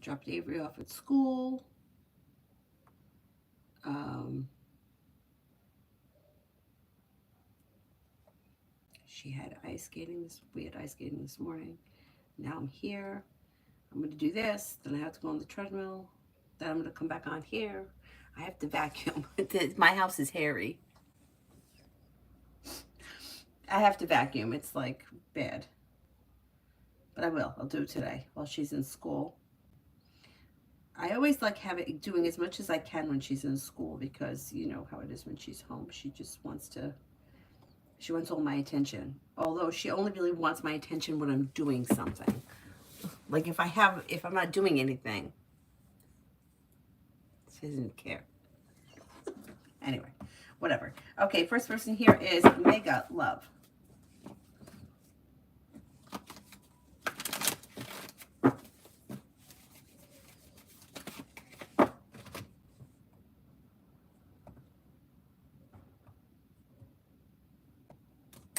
Dropped Avery off at school. She had ice skating we had ice skating this morning. Now I'm here. I'm going to do this. Then I have to go on the treadmill. Then I'm going to come back on here. I have to vacuum. My house is hairy. I have to vacuum. It's like bad. But I will. I'll do it today while she's in school. I always like doing as much as I can when she's in school, because you know how it is when she's home. She wants all my attention. Although she only really wants my attention when I'm doing something. Like if I'm not doing anything, she doesn't care. Anyway, whatever. Okay, first person here is Mega Love.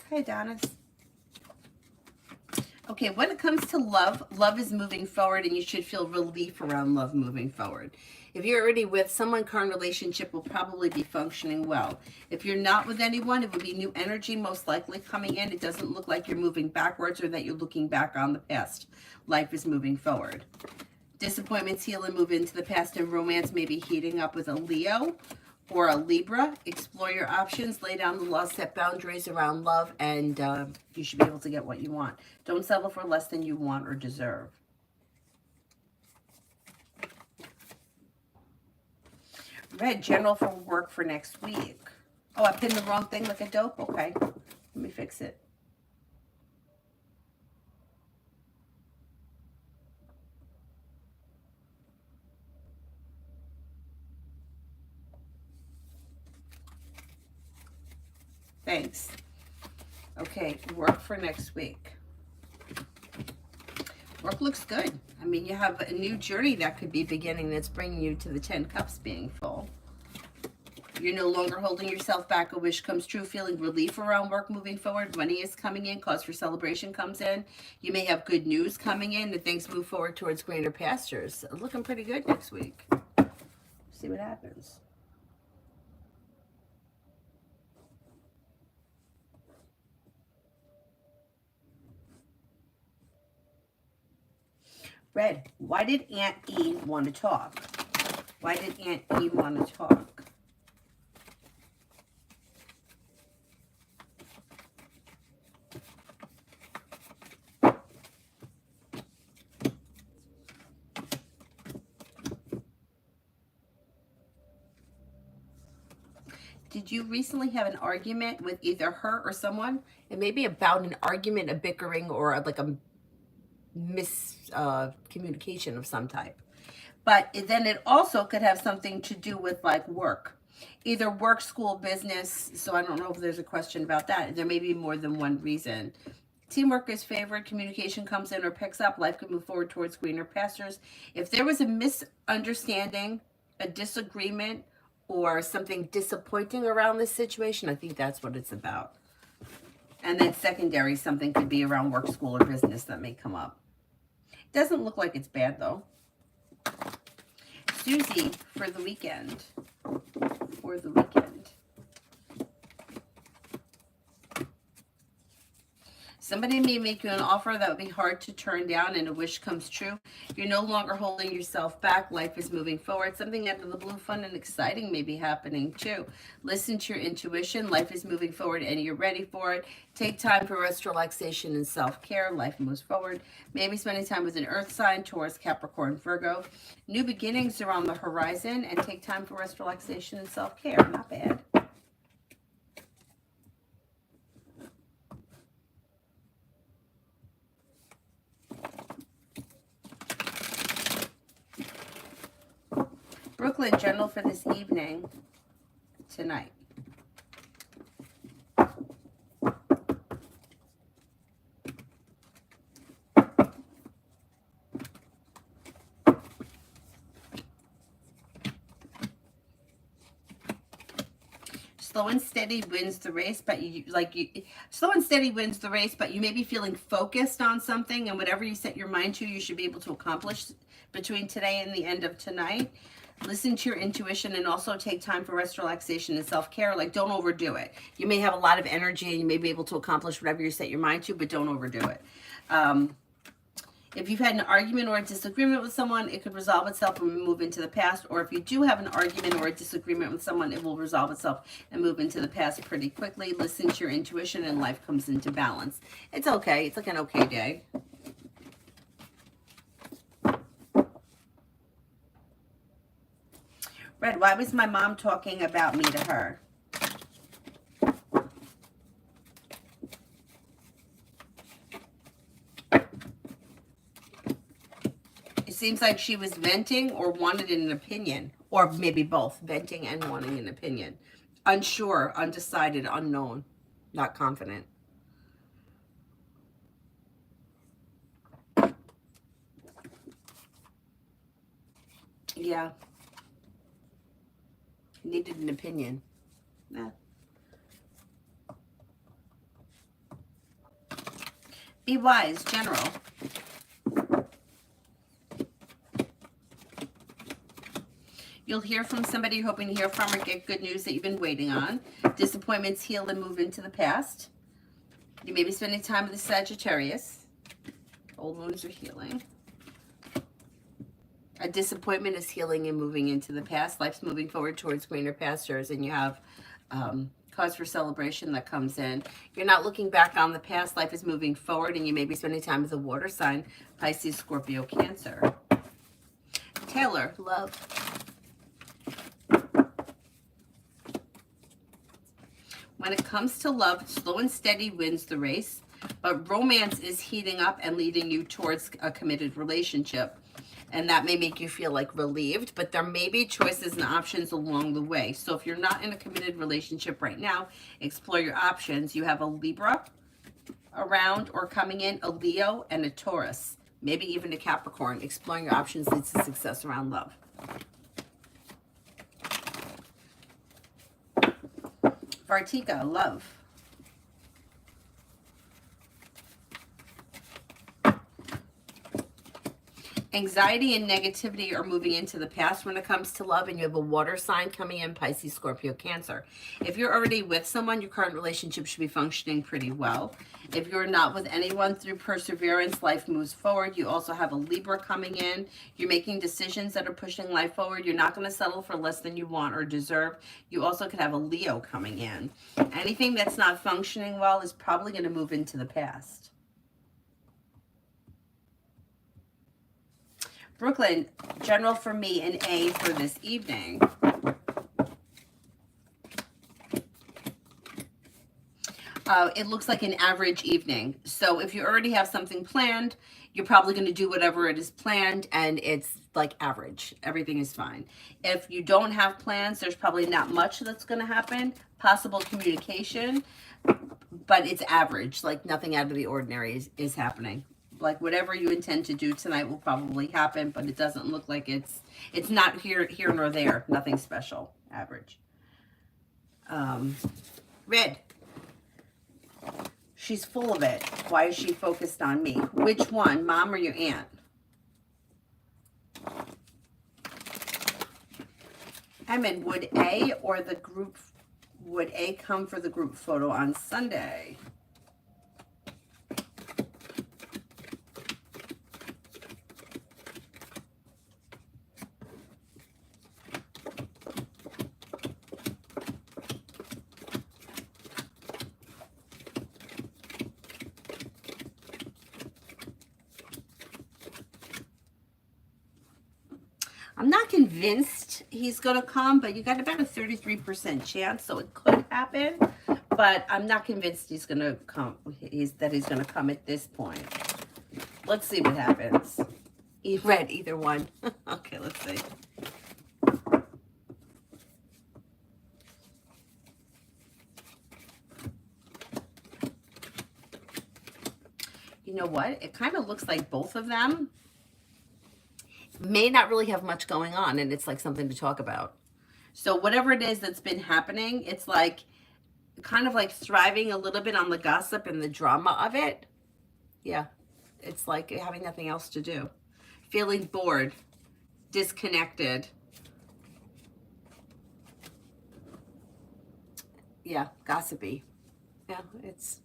Hey, Donis. Okay, when it comes to love, love is moving forward, and you should feel relief around love moving forward. If you're already with someone, current relationship will probably be functioning well. If you're not with anyone, it will be new energy most likely coming in. It doesn't look like you're moving backwards or that you're looking back on the past. Life is moving forward. Disappointments heal and move into the past, and romance may be heating up with a Leo or a Libra. Explore your options, lay down the law, set boundaries around love, and you should be able to get what you want. Don't settle for less than you want or deserve. Red, general for work for next week. Oh, I pinned the wrong thing like a dope? Okay, let me fix it. Thanks. Okay, work for next week. Work looks good. I mean, you have a new journey that could be beginning that's bringing you to the 10 cups being full. You're no longer holding yourself back. A wish comes true. Feeling relief around work moving forward. Money is coming in. Cause for celebration comes in. You may have good news coming in, and things move forward towards greener pastures. Looking pretty good next week. See what happens. Red, why did Aunt E want to talk? Why did Aunt E want to talk? Did you recently have an argument with either her or someone? It may be about an argument, a bickering, or like a miscommunication of some type. But then it also could have something to do with like work. Either work, school, business. So I don't know if there's a question about that. There may be more than one reason. Teamwork is favored. Communication comes in or picks up. Life could move forward towards greener pastures. If there was a misunderstanding, a disagreement, or something disappointing around this situation, I think that's what it's about. And then secondary, something could be around work, school, or business that may come up. Doesn't look like it's bad, though. Susie, for the weekend. For the weekend. Somebody may make you an offer that would be hard to turn down, and a wish comes true. You're no longer holding yourself back. Life is moving forward. Something out of the blue, fun and exciting may be happening too. Listen to your intuition. Life is moving forward and you're ready for it. Take time for rest, relaxation, and self-care. Life moves forward. Maybe spending time with an earth sign, Taurus, Capricorn, Virgo. New beginnings are on the horizon, and take time for rest, relaxation, and self-care. Not bad. Brooklyn, general for this evening, tonight. slow and steady wins the race, but slow and steady wins the race, but you may be feeling focused on something, and whatever you set your mind to, you should be able to accomplish between today and the end of tonight. Listen to your intuition and also take time for rest, relaxation, and self-care. Like, don't overdo it. You may have a lot of energy and you may be able to accomplish whatever you set your mind to, but don't overdo it. If you've had an argument or a disagreement with someone, it could resolve itself and move into the past. Or if you do have an argument or a disagreement with someone, it will resolve itself and move into the past pretty quickly. Listen to your intuition and life comes into balance. It's okay. It's like an okay day. Red, why was my mom talking about me to her? It seems like she was venting or wanted an opinion, or maybe both, venting and wanting an opinion. Unsure, undecided, unknown, not confident. Yeah. Needed an opinion. Yeah. Be wise, general. You'll hear from somebody you're hoping to hear from or get good news that you've been waiting on. Disappointments heal and move into the past. You may be spending time with the Sagittarius. Old wounds are healing. A disappointment is healing and moving into the past. Life's moving forward towards greener pastures, and you have cause for celebration that comes in. You're not looking back on the past. Life is moving forward, and you may be spending time with a water sign, Pisces, Scorpio, Cancer. Taylor, love. When it comes to love, slow and steady wins the race, but romance is heating up and leading you towards a committed relationship. And that may make you feel like relieved, but there may be choices and options along the way. So if you're not in a committed relationship right now, explore your options. You have a Libra around or coming in, a Leo, and a Taurus, maybe even a Capricorn. Exploring your options leads to success around love. Vartika, love. Anxiety and negativity are moving into the past when it comes to love, and you have a water sign coming in, Pisces, Scorpio, Cancer. If you're already with someone, your current relationship should be functioning pretty well. If you're not with anyone, through perseverance, life moves forward. You also have a Libra coming in. You're making decisions that are pushing life forward. You're not going to settle for less than you want or deserve. You also could have a Leo coming in. Anything that's not functioning well is probably going to move into the past. Brooklyn, general for me, an A for this evening. It looks like an average evening. So if you already have something planned, you're probably going to do whatever it is planned, and it's like average. Everything is fine. If you don't have plans, there's probably not much that's going to happen. Possible communication, but it's average. Like nothing out of the ordinary is happening. Like whatever you intend to do tonight will probably happen, but it doesn't look like it's not here nor there. Nothing special. Average. Red. She's full of it. Why is she focused on me? Which one, mom or your aunt? Emin, would A come for the group photo on Sunday? I'm not convinced he's going to come, but you got about a 33% chance, so it could happen. But I'm not convinced he's going to come. That he's going to come at this point. Let's see what happens. Red, either one. Okay, let's see. You know what? It kind of looks like both of them may not really have much going on, and it's like something to talk about. So whatever it is that's been happening, it's like kind of like thriving a little bit on the gossip and the drama of it. Yeah, it's like having nothing else to do. Feeling bored, disconnected. Yeah, gossipy. Yeah, it's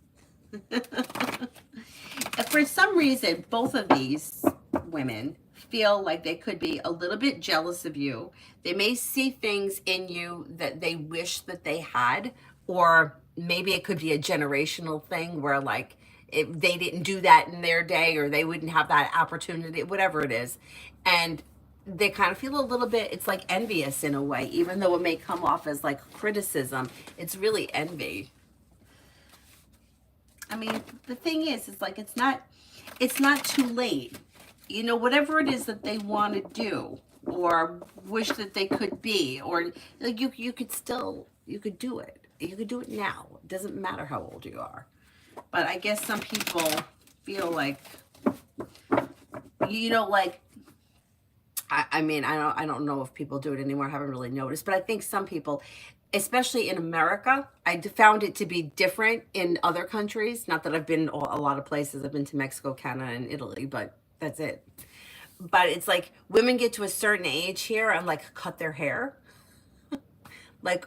for some reason, both of these women feel like they could be a little bit jealous of you. They may see things in you that they wish that they had, or maybe it could be a generational thing where, like, if they didn't do that in their day, or they wouldn't have that opportunity, whatever it is. And they kind of feel a little bit, it's like envious in a way, even though it may come off as like criticism. It's really envy. I mean, the thing is, it's like it's not too late. You know, whatever it is that they want to do or wish that they could be, or like you could still, you could do it. You could do it now. It doesn't matter how old you are. But I guess some people feel like, you know, like, I mean, I don't know if people do it anymore. I haven't really noticed, but I think some people, especially in America, I found it to be different in other countries. Not that I've been a lot of places. I've been to Mexico, Canada, and Italy, but that's it. But it's like women get to a certain age here and like cut their hair. Like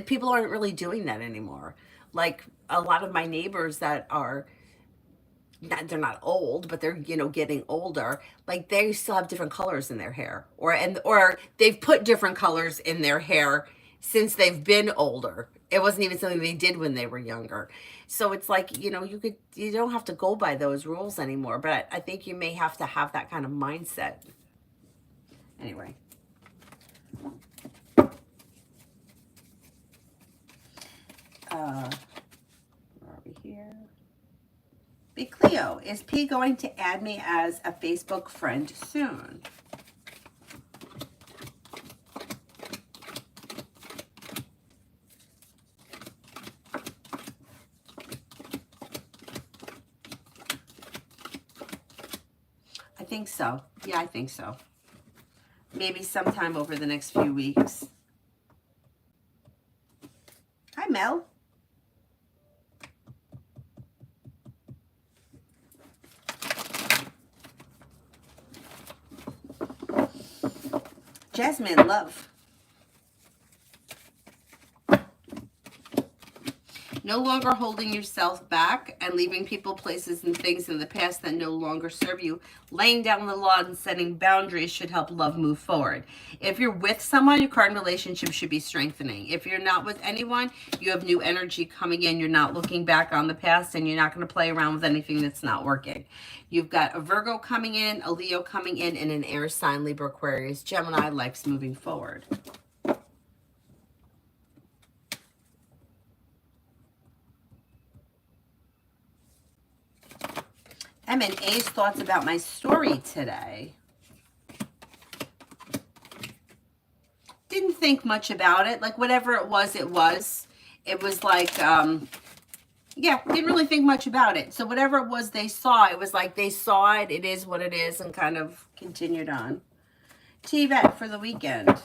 people aren't really doing that anymore. Like a lot of my neighbors that are they're not old, but they're, you know, getting older, like they still have different colors in their hair, or they've put different colors in their hair since they've been older. It wasn't even something they did when they were younger. So it's like, you know, you don't have to go by those rules anymore, but I think you may have to have that kind of mindset. Anyway. Where are we here? Big Cleo, is P going to add me as a Facebook friend soon? I think so. Yeah, I think so. Maybe sometime over the next few weeks. Hi, Mel. Jasmine, love. No longer holding yourself back and leaving people, places, and things in the past that no longer serve you. Laying down the law and setting boundaries should help love move forward. If you're with someone, your current relationship should be strengthening. If you're not with anyone, you have new energy coming in. You're not looking back on the past, and you're not going to play around with anything that's not working. You've got a Virgo coming in, a Leo coming in, and an air sign, Libra, Aquarius, Gemini. Life's moving forward. M&A's thoughts about my story today. Didn't think much about it. Like, whatever it was, it was. It was like, yeah, didn't really think much about it. So whatever it was they saw, it was like they saw it, it is what it is, and kind of continued on. T-Vet for the weekend.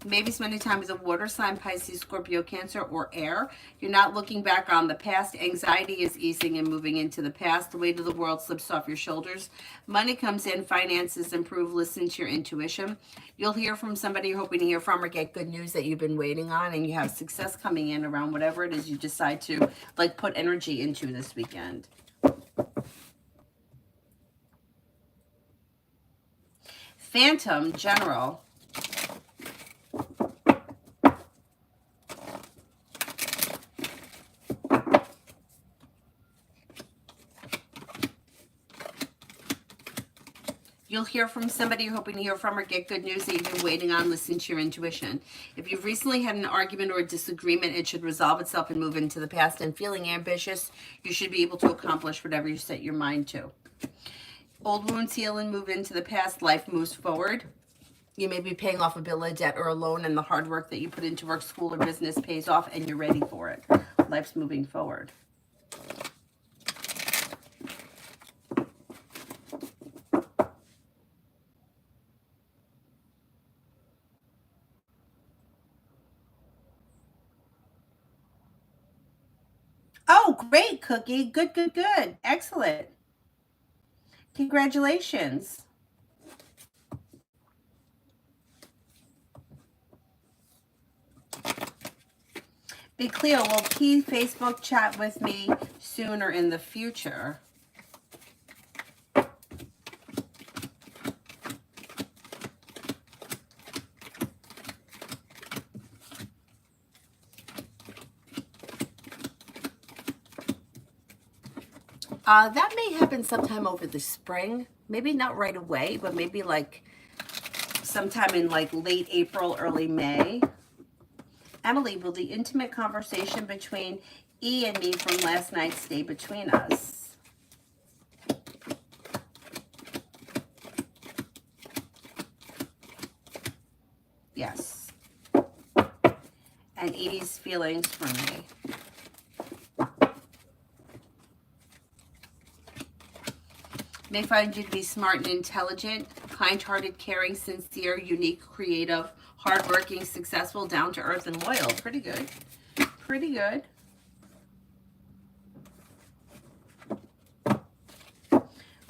Maybe spending time with a water sign, Pisces, Scorpio, Cancer, or air. You're not looking back on the past. Anxiety is easing and moving into the past. The weight of the world slips off your shoulders. Money comes in. Finances improve. Listen to your intuition. You'll hear from somebody you're hoping to hear from, or get good news that you've been waiting on, and you have success coming in around whatever it is you decide to like put energy into this weekend. Phantom, general. You'll hear from somebody you're hoping to hear from, or get good news that you've been waiting on. Listen to your intuition. If you've recently had an argument or a disagreement, it should resolve itself and move into the past. And feeling ambitious, you should be able to accomplish whatever you set your mind to. Old wounds heal and move into the past. Life moves forward. You may be paying off a bill of debt or a loan, and the hard work that you put into work, school, or business pays off, and you're ready for it. life's moving forward. Oh, great, Cookie. Good, good, good. Excellent. Congratulations. Be clear, will Key Facebook chat with me soon or in the future? That may happen sometime over the spring. Maybe not right away, but maybe like sometime in like late April, early May. Emily, will the intimate conversation between E and me from last night stay between us? Yes. And E's feelings for me. May find you to be smart and intelligent, kind-hearted, caring, sincere, unique, creative, hardworking, successful, down-to-earth, and loyal. Pretty good. Pretty good.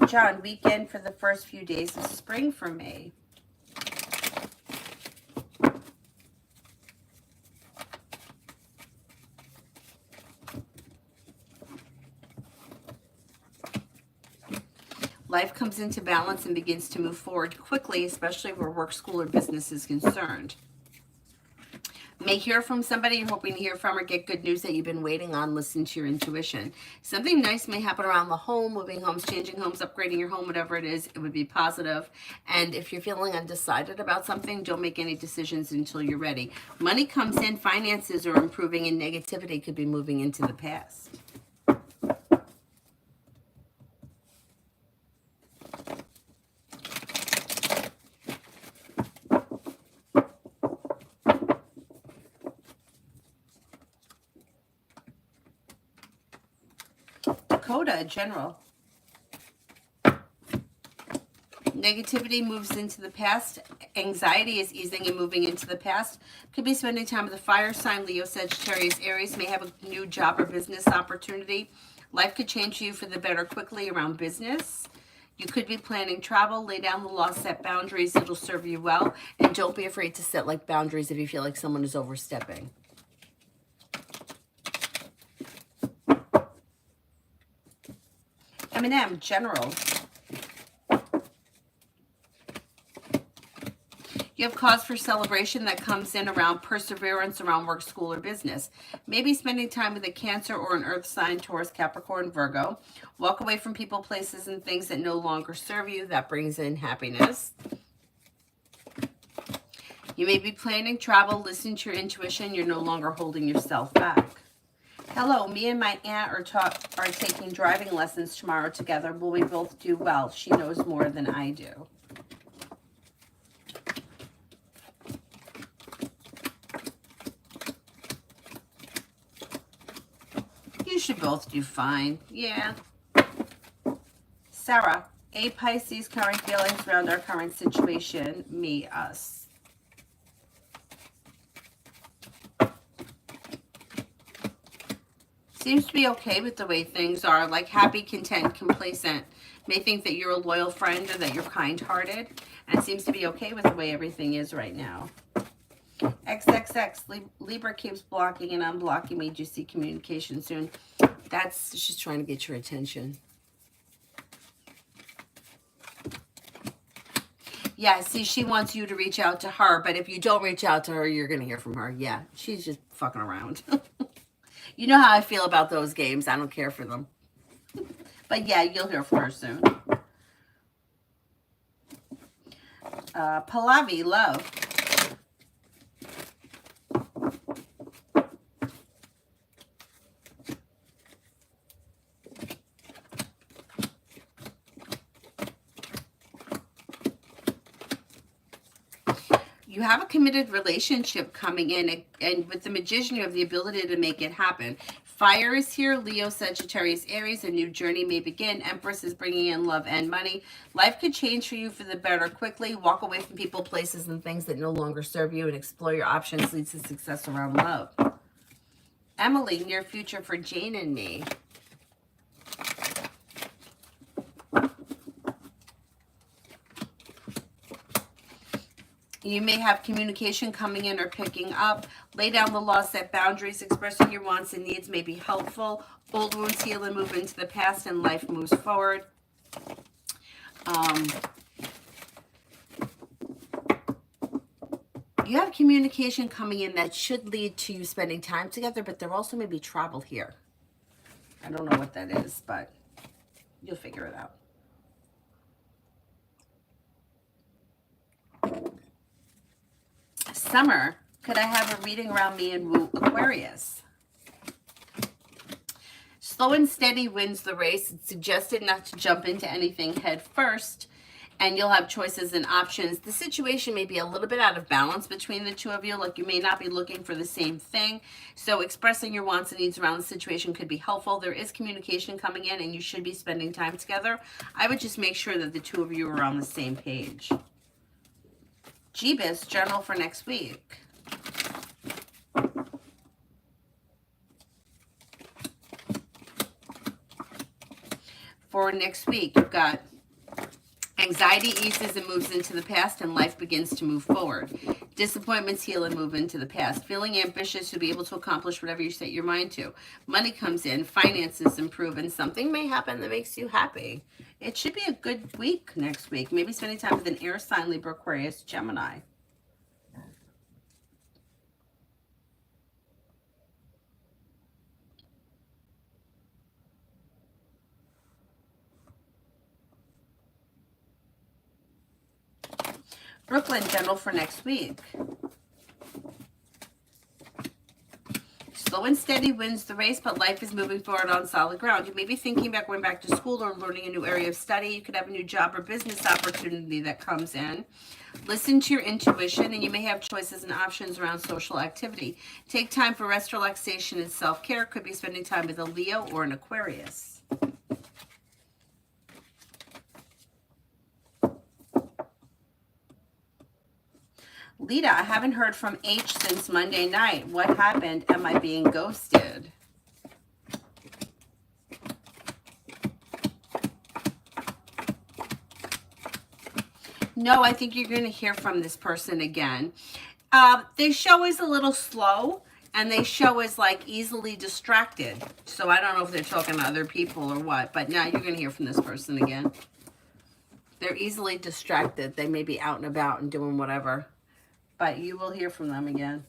John, weekend for the first few days of spring for me. Life comes into balance and begins to move forward quickly, especially where work, school, or business is concerned. May hear from somebody you're hoping to hear from or get good news that you've been waiting on. Listen to your intuition. Something nice may happen around the home, moving homes, changing homes, upgrading your home, whatever it is, it would be positive. And if you're feeling undecided about something, don't make any decisions until you're ready. Money comes in, finances are improving, and negativity could be moving into the past. Dakota, general. Negativity moves into the past. Anxiety is easing and moving into the past. Could be spending time with a fire sign. Leo, Sagittarius, Aries may have a new job or business opportunity. Life could change for you for the better quickly around business. You could be planning travel. Lay down the law, set boundaries. It'll serve you well. And don't be afraid to set like boundaries if you feel like someone is overstepping. Eminem, general. You have cause for celebration that comes in around perseverance around work, school, or business. Maybe spending time with a Cancer or an Earth sign, Taurus, Capricorn, Virgo. Walk away from people, places, and things that no longer serve you. That brings in happiness. You may be planning travel. Listen to your intuition. You're no longer holding yourself back. Hello, me and my aunt are taking driving lessons tomorrow together. Will we both do well? She knows more than I do. You should both do fine. Yeah. Sarah, A Pisces, current feelings around our current situation. Me, us. Seems to be okay with the way things are, like happy, content, complacent. May think that you're a loyal friend or that you're kind-hearted, and seems to be okay with the way everything is right now. XXX, Libra keeps blocking and unblocking me. Do you see communication soon? That's, she's trying to get your attention. Yeah, see, she wants you to reach out to her, but if you don't reach out to her, you're going to hear from her. Yeah, she's just fucking around. You know how I feel about those games. I don't care for them. But yeah, you'll hear from her soon. Pallavi, love. You have a committed relationship coming in, and with the Magician, you have the ability to make it happen. Fire is here. Leo, Sagittarius, Aries. A new journey may begin. Empress is bringing in love and money. Life could change for you for the better quickly. Walk away from people, places, and things that no longer serve you and explore your options. Leads to success around love. Emily, near future for Jane and me. You may have communication coming in or picking up. Lay down the law, set boundaries. Expressing your wants and needs may be helpful. Old wounds heal and move into the past, and life moves forward. You have communication coming in that should lead to you spending time together, but there also may be travel here. I don't know what that is, but you'll figure it out. Summer, could I have a reading around me and woo Aquarius? Slow and steady wins the race. It's suggested not to jump into anything head first, and you'll have choices and options. The situation may be a little bit out of balance between the two of you, like you may not be looking for the same thing. So expressing your wants and needs around the situation could be helpful. There is communication coming in, and you should be spending time together. I would just make sure that the two of you are on the same page. Jeebus, journal for next week. For next week, you've got anxiety eases and moves into the past, and life begins to move forward. Disappointments heal and move into the past. Feeling ambitious to be able to accomplish whatever you set your mind to. Money comes in, finances improve, and something may happen that makes you happy. It should be a good week next week. Maybe spending time with an air sign, Libra, Aquarius, Gemini. Brooklyn, general for next week. Slow and steady wins the race, but life is moving forward on solid ground. You may be thinking about going back to school or learning a new area of study. You could have a new job or business opportunity that comes in. Listen to your intuition, and you may have choices and options around social activity. Take time for rest, relaxation, and self-care. Could be spending time with a Leo or an Aquarius. Lita, I haven't heard from H since Monday night. What happened? Am I being ghosted? No, I think you're going to hear from this person again. They show is a little slow, and they show is like easily distracted. So I don't know if they're talking to other people or what, but now you're going to hear from this person again. They're easily distracted. They may be out and about and doing whatever. But you will hear from them again.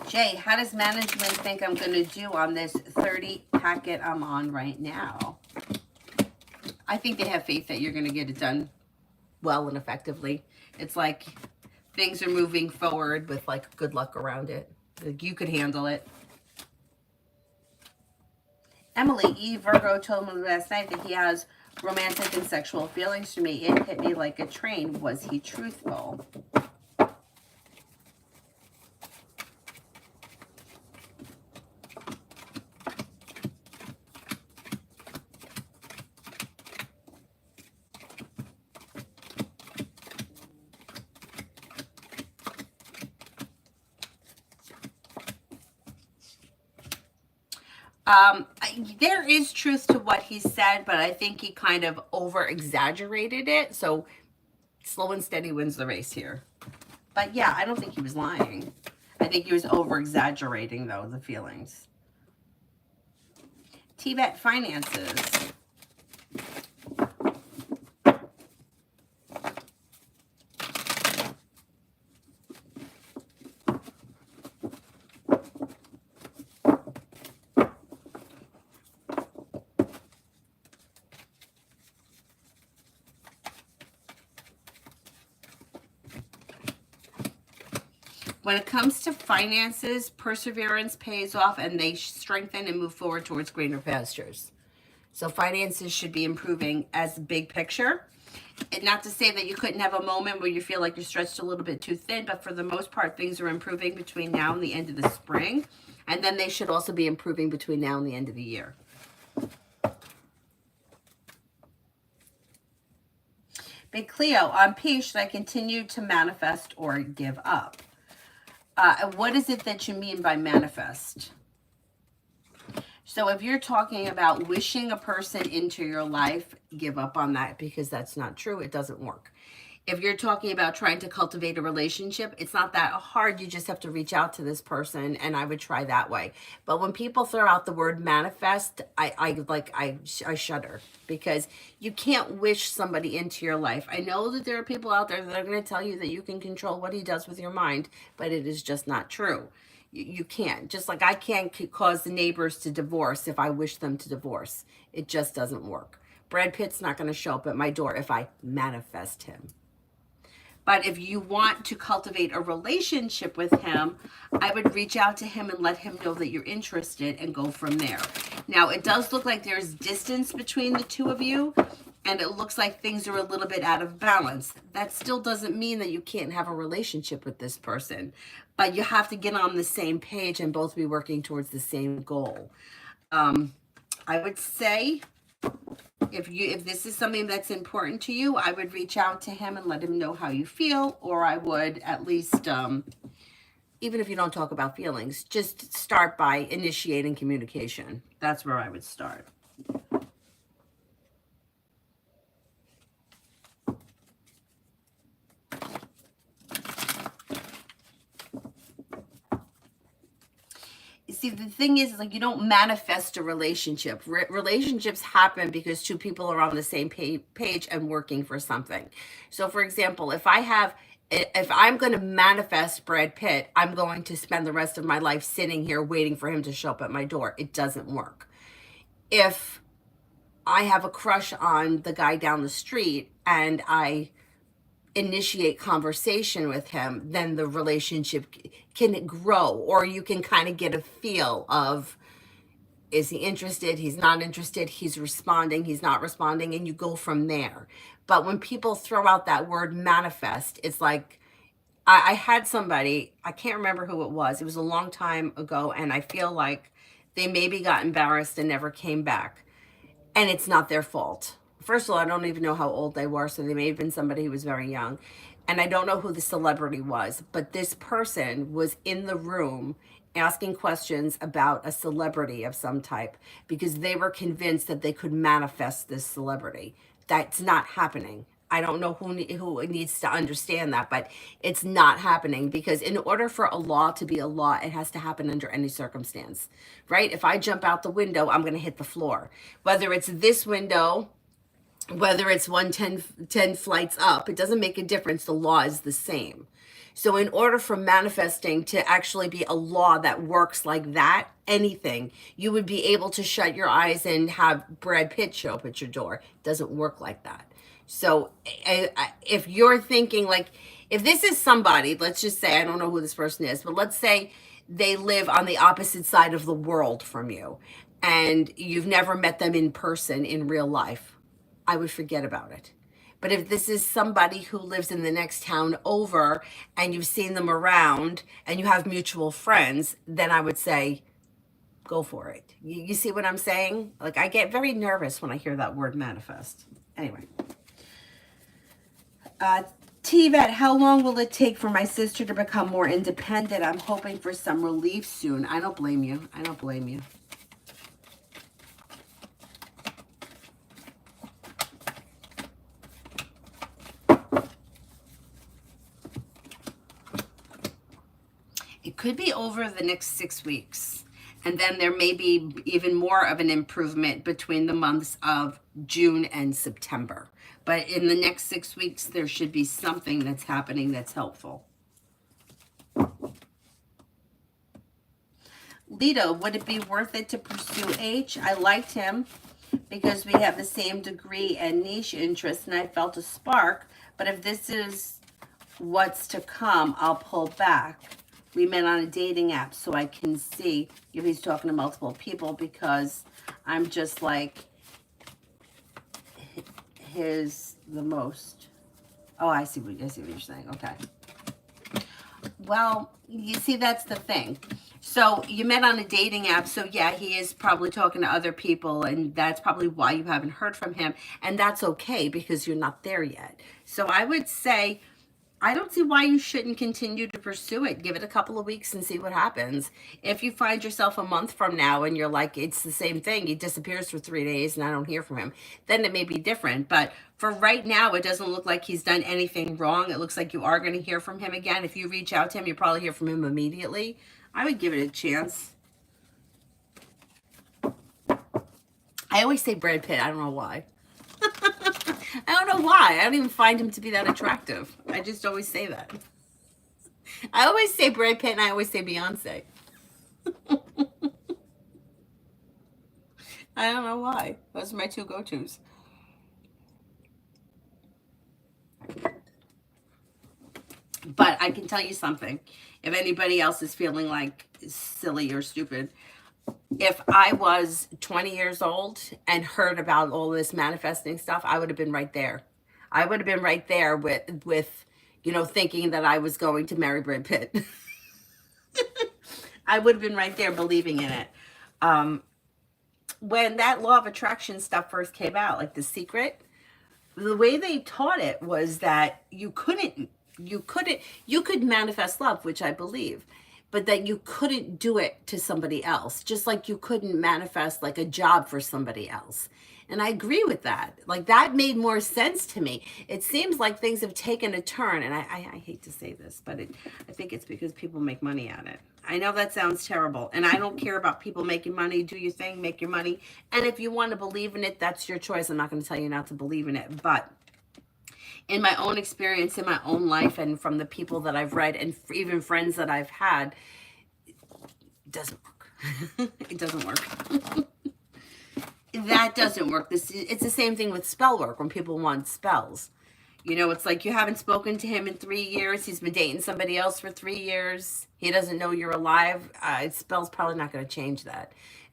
Jay, how does management think I'm going to do on this 30 packet I'm on right now? I think they have faith that you're going to get it done well and effectively. It's like things are moving forward with like good luck around it. Like you could handle it. Emily E. Virgo told me last night that he has romantic and sexual feelings for me. It hit me like a train. Was he truthful? There is truth to what he said, but I think he kind of over-exaggerated it. So slow and steady wins the race here. But yeah, I don't think he was lying. I think he was over-exaggerating, though, the feelings. Tibet finances. When it comes to finances, perseverance pays off, and they strengthen and move forward towards greener pastures. So finances should be improving as big picture. And not to say that you couldn't have a moment where you feel like you're stretched a little bit too thin, but for the most part, things are improving between now and the end of the spring. And then they should also be improving between now and the end of the year. Big Cleo, on P, should I continue to manifest or give up? What is it that you mean by manifest? So if you're talking about wishing a person into your life, give up on that because that's not true. It doesn't work. If you're talking about trying to cultivate a relationship, it's not that hard. You just have to reach out to this person, and I would try that way. But when people throw out the word manifest, I shudder because you can't wish somebody into your life. I know that there are people out there that are going to tell you that you can control what he does with your mind, but it is just not true. You can't. Just like I can't cause the neighbors to divorce if I wish them to divorce. It just doesn't work. Brad Pitt's not going to show up at my door if I manifest him. But if you want to cultivate a relationship with him, I would reach out to him and let him know that you're interested and go from there. Now, it does look like there's distance between the two of you, and it looks like things are a little bit out of balance. That still doesn't mean that you can't have a relationship with this person, but you have to get on the same page and both be working towards the same goal. I would say if this is something that's important to you, I would reach out to him and let him know how you feel, or I would at least, even if you don't talk about feelings, just start by initiating communication. That's where I would start. See, the thing is like you don't manifest a relationship. Relationships happen because two people are on the same page and working for something. So, for example, if I'm going to manifest Brad Pitt, I'm going to spend the rest of my life sitting here waiting for him to show up at my door. It doesn't work. If I have a crush on the guy down the street and I initiate conversation with him, then the relationship can grow, or you can kind of get a feel of, is he interested, he's not interested, he's responding, he's not responding, and you go from there. But when people throw out that word manifest, it's like I had somebody, I can't remember who it was a long time ago, and I feel like they maybe got embarrassed and never came back, and it's not their fault. First of all, I don't even know how old they were, so they may have been somebody who was very young. And I don't know who the celebrity was, but this person was in the room asking questions about a celebrity of some type because they were convinced that they could manifest this celebrity. That's not happening. I don't know who needs to understand that, but it's not happening because in order for a law to be a law, it has to happen under any circumstance, right? If I jump out the window, I'm going to hit the floor. Whether it's this window, whether it's 10 flights up, it doesn't make a difference. The law is the same. So in order for manifesting to actually be a law that works like that, anything, you would be able to shut your eyes and have Brad Pitt show up at your door. It doesn't work like that. So if you're thinking like, if this is somebody, let's just say, I don't know who this person is, but let's say they live on the opposite side of the world from you and you've never met them in person in real life, I would forget about it. But if this is somebody who lives in the next town over and you've seen them around and you have mutual friends, then I would say, go for it. You see what I'm saying? Like, I get very nervous when I hear that word manifest. Anyway. T-Vet, how long will it take for my sister to become more independent? I'm hoping for some relief soon. I don't blame you. I don't blame you. It could be over the next 6 weeks. And then there may be even more of an improvement between the months of June and September. But in the next 6 weeks, there should be something that's happening that's helpful. Lito, would it be worth it to pursue H? I liked him because we have the same degree and niche interest, and I felt a spark. But if this is what's to come, I'll pull back. We met on a dating app, so I can see if he's talking to multiple people, because I'm just like, the most. Oh, I see what you're saying. Okay. Well, you see, that's the thing. So you met on a dating app. So yeah, he is probably talking to other people, and that's probably why you haven't heard from him. And that's okay because you're not there yet. So I would say, I don't see why you shouldn't continue to pursue it. Give it a couple of weeks and see what happens. If you find yourself a month from now and you're like, it's the same thing, he disappears for 3 days and I don't hear from him, then it may be different. But for right now, it doesn't look like he's done anything wrong. It looks like you are going to hear from him again. If you reach out to him, you probably hear from him immediately. I would give it a chance. I always say Brad Pitt. I don't know why. I don't know why. I don't even find him to be that attractive. I just always say that. I always say Brad Pitt and I always say Beyonce. I don't know why. Those are my two go-tos. But I can tell you something. If anybody else is feeling like silly or stupid, if I was 20 years old and heard about all this manifesting stuff, I would have been right there. I would have been right there with thinking that I was going to marry Brad Pitt. I would have been right there believing in it. When that law of attraction stuff first came out, like The Secret, the way they taught it was that you could manifest love, which I believe, but that you couldn't do it to somebody else, just like you couldn't manifest like a job for somebody else. And I agree with that. Like, that made more sense to me. It seems like things have taken a turn, and I hate to say this, but I think it's because people make money at it. I know that sounds terrible, and I don't care about people making money. Do your thing, make your money. And if you want to believe in it, that's your choice. I'm not going to tell you not to believe in it, but in my own experience, in my own life, and from the people that I've read, and even friends that I've had, it doesn't work. It doesn't work. That doesn't work. It's the same thing with spell work when people want spells. It's like you haven't spoken to him in 3 years. He's been dating somebody else for 3 years. He doesn't know you're alive. Spell's probably not going to change that.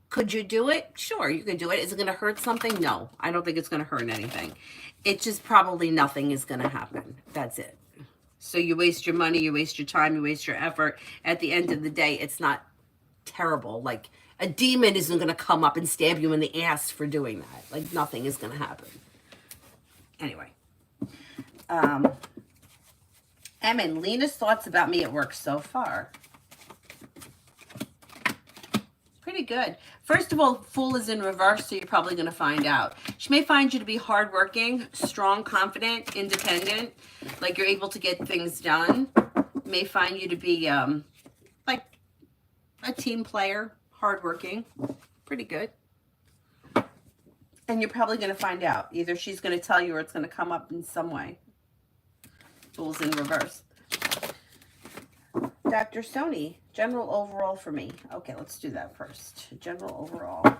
Could you do it? Sure, you can do it. Is it going to hurt something? No, I don't think it's going to hurt anything. It's just probably nothing is going to happen. That's it. So you waste your money, you waste your time, you waste your effort. At the end of the day, it's not terrible. Like, a demon isn't going to come up and stab you in the ass for doing that. Like, nothing is going to happen. Anyway. Emin, Lena's thoughts about me at work so far. Pretty good. First of all, Fool is in reverse, so you're probably going to find out. She may find you to be hardworking, strong, confident, independent, like you're able to get things done. May find you to be like a team player, hardworking, pretty good. And you're probably going to find out. Either she's going to tell you or it's going to come up in some way. Fool's in reverse. Dr. Sony, general overall for me. Okay, let's do that first. General overall.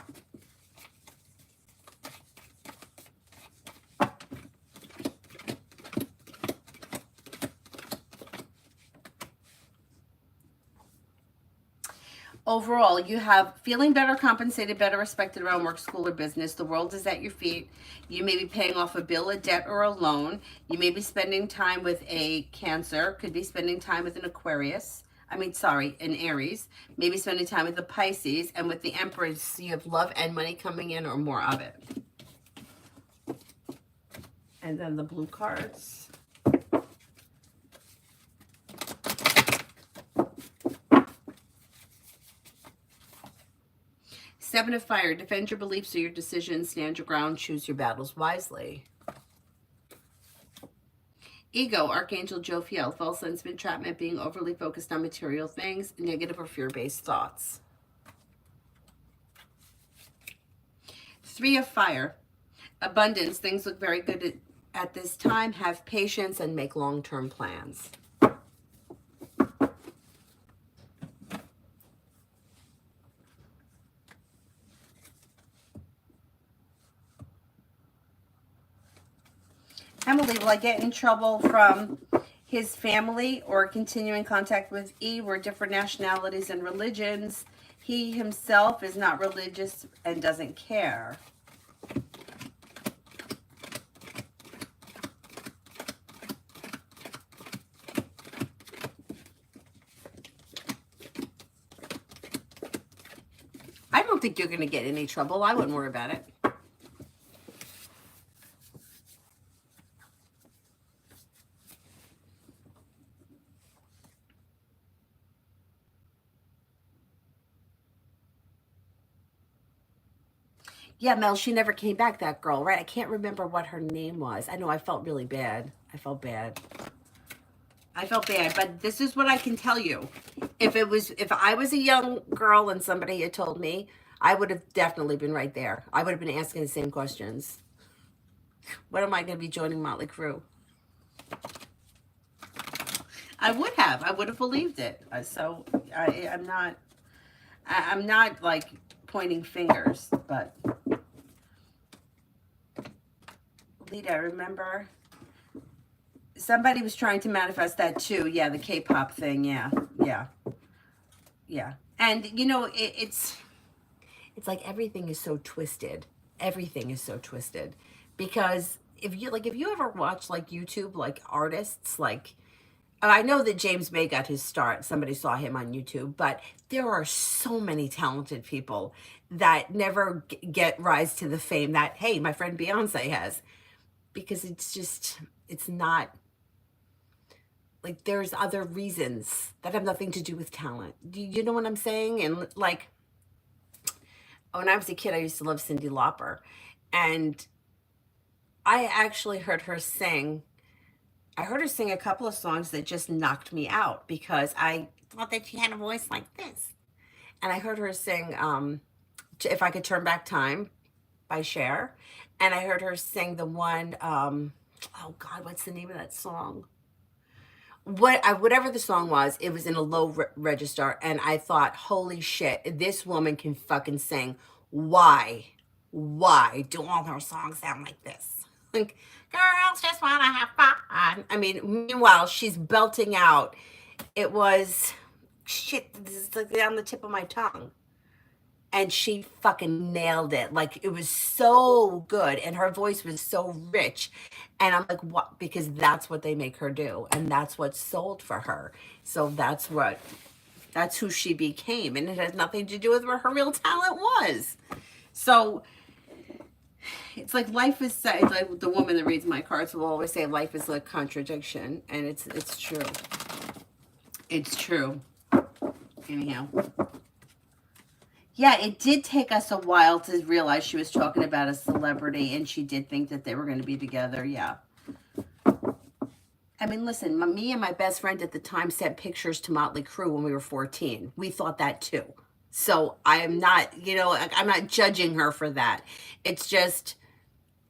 Overall, you have feeling better, compensated, better respected around work, school, or business. The world is at your feet. You may be paying off a bill, a debt, or a loan. You may be spending time with a Cancer. Could be spending time with an Aquarius. An Aries. Maybe spending time with the Pisces. And with the Empress, you have love and money coming in or more of it. And then the blue cards. Seven of Fire. Defend your beliefs or your decisions. Stand your ground. Choose your battles wisely. Ego. Archangel Jophiel. False sense of entrapment. Being overly focused on material things. Negative or fear-based thoughts. Three of Fire. Abundance. Things look very good at this time. Have patience and make long-term plans. Emily, will I get in trouble from his family or continue in contact with E? We're different nationalities and religions. He himself is not religious and doesn't care. don't think you're going to get in any trouble. I wouldn't worry about it. Yeah, Mel, she never came back, that girl, right? I can't remember what her name was. I know I felt really bad. I felt bad. I felt bad, but this is what I can tell you. If I was a young girl and somebody had told me, I would have definitely been right there. I would have been asking the same questions. When am I going to be joining Motley Crue? I would have. I would have believed it. So I'm not like pointing fingers, but Lita, I remember somebody was trying to manifest that too. Yeah, the K-pop thing. Yeah. And you know, it's like everything is so twisted. Everything is so twisted because if you ever watch like YouTube, like artists, like I know that James May got his start. Somebody saw him on YouTube, but there are so many talented people that never get rise to the fame that, hey, my friend Beyonce has, because it's not like there's other reasons that have nothing to do with talent. Do you know what I'm saying? And like, when I was a kid, I used to love Cyndi Lauper. And I actually heard her sing. I heard her sing a couple of songs that just knocked me out because I thought that she had a voice like this. And I heard her sing If I Could Turn Back Time by Cher. And I heard her sing the one, oh God, what's the name of that song? Whatever the song was, it was in a low register, and I thought, holy shit, this woman can fucking sing. Why do all her songs sound like this? Like, girls just want to have fun. I mean, meanwhile, she's belting out. It was shit. This is like on the tip of my tongue. And she fucking nailed it. Like, it was so good. And her voice was so rich. And I'm like, what? Because that's what they make her do. And that's what sold for her. So that's who she became. And it has nothing to do with where her real talent was. So it's like life is, it's like the woman that reads my cards will always say life is like contradiction. And it's true. It's true. Anyhow. Yeah, it did take us a while to realize she was talking about a celebrity, and she did think that they were going to be together. Yeah. I mean, listen, me and my best friend at the time sent pictures to Motley Crue when we were 14. We thought that too. So I am not, I'm not judging her for that. It's just,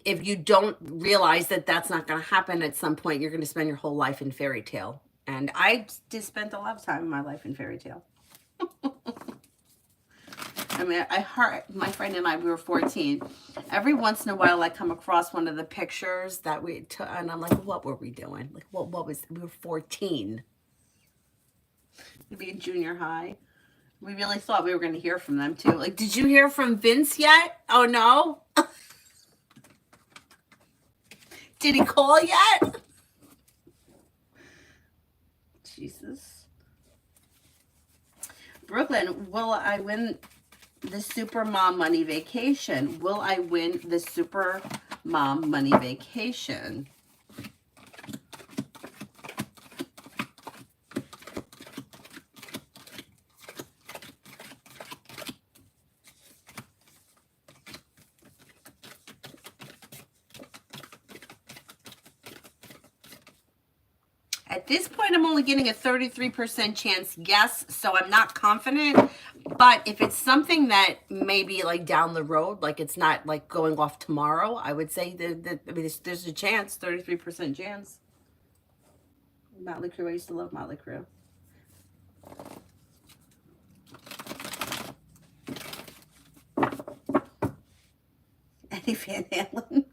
if you don't realize that that's not going to happen at some point, you're going to spend your whole life in fairy tale. And I just spent a lot of time in my life in fairy tale. I mean, I heard my friend and I, we were 14. Every once in a while, I come across one of the pictures that we took, and I'm like, what were we doing? Like, what was, we were 14. Maybe in junior high. We really thought we were going to hear from them, too. Like, did you hear from Vince yet? Oh, no? Did he call yet? Jesus. Brooklyn, will I win the Super Mom Money Vacation? Will I win the Super Mom Money Vacation? At this point, I'm only getting a 33% chance yes, so I'm not confident. But if it's something that maybe like down the road, like it's not like going off tomorrow, I would say that I mean, there's a chance, 33% chance. Motley Crue, I used to love Motley Crue. Eddie Van Halen.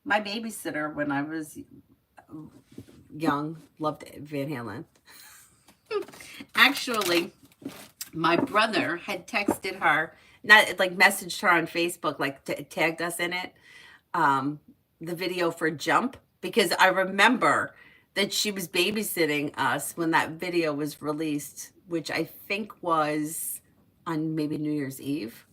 My babysitter when I was young loved Van Halen. Actually, my brother had texted her, not like messaged her on Facebook, like tagged us in it, the video for Jump, because I remember that she was babysitting us when that video was released, which I think was on maybe New Year's Eve.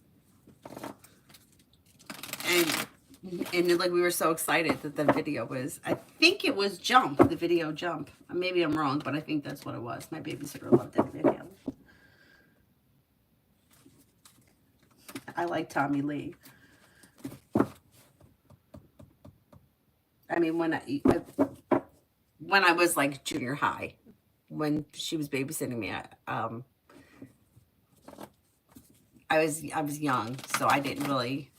And like we were so excited that the video was, I think it was Jump, the video Jump. Maybe I'm wrong, but I think that's what it was. My babysitter loved that video. I like Tommy Lee. I mean, when I was like junior high, when she was babysitting me, I was young, so I didn't really.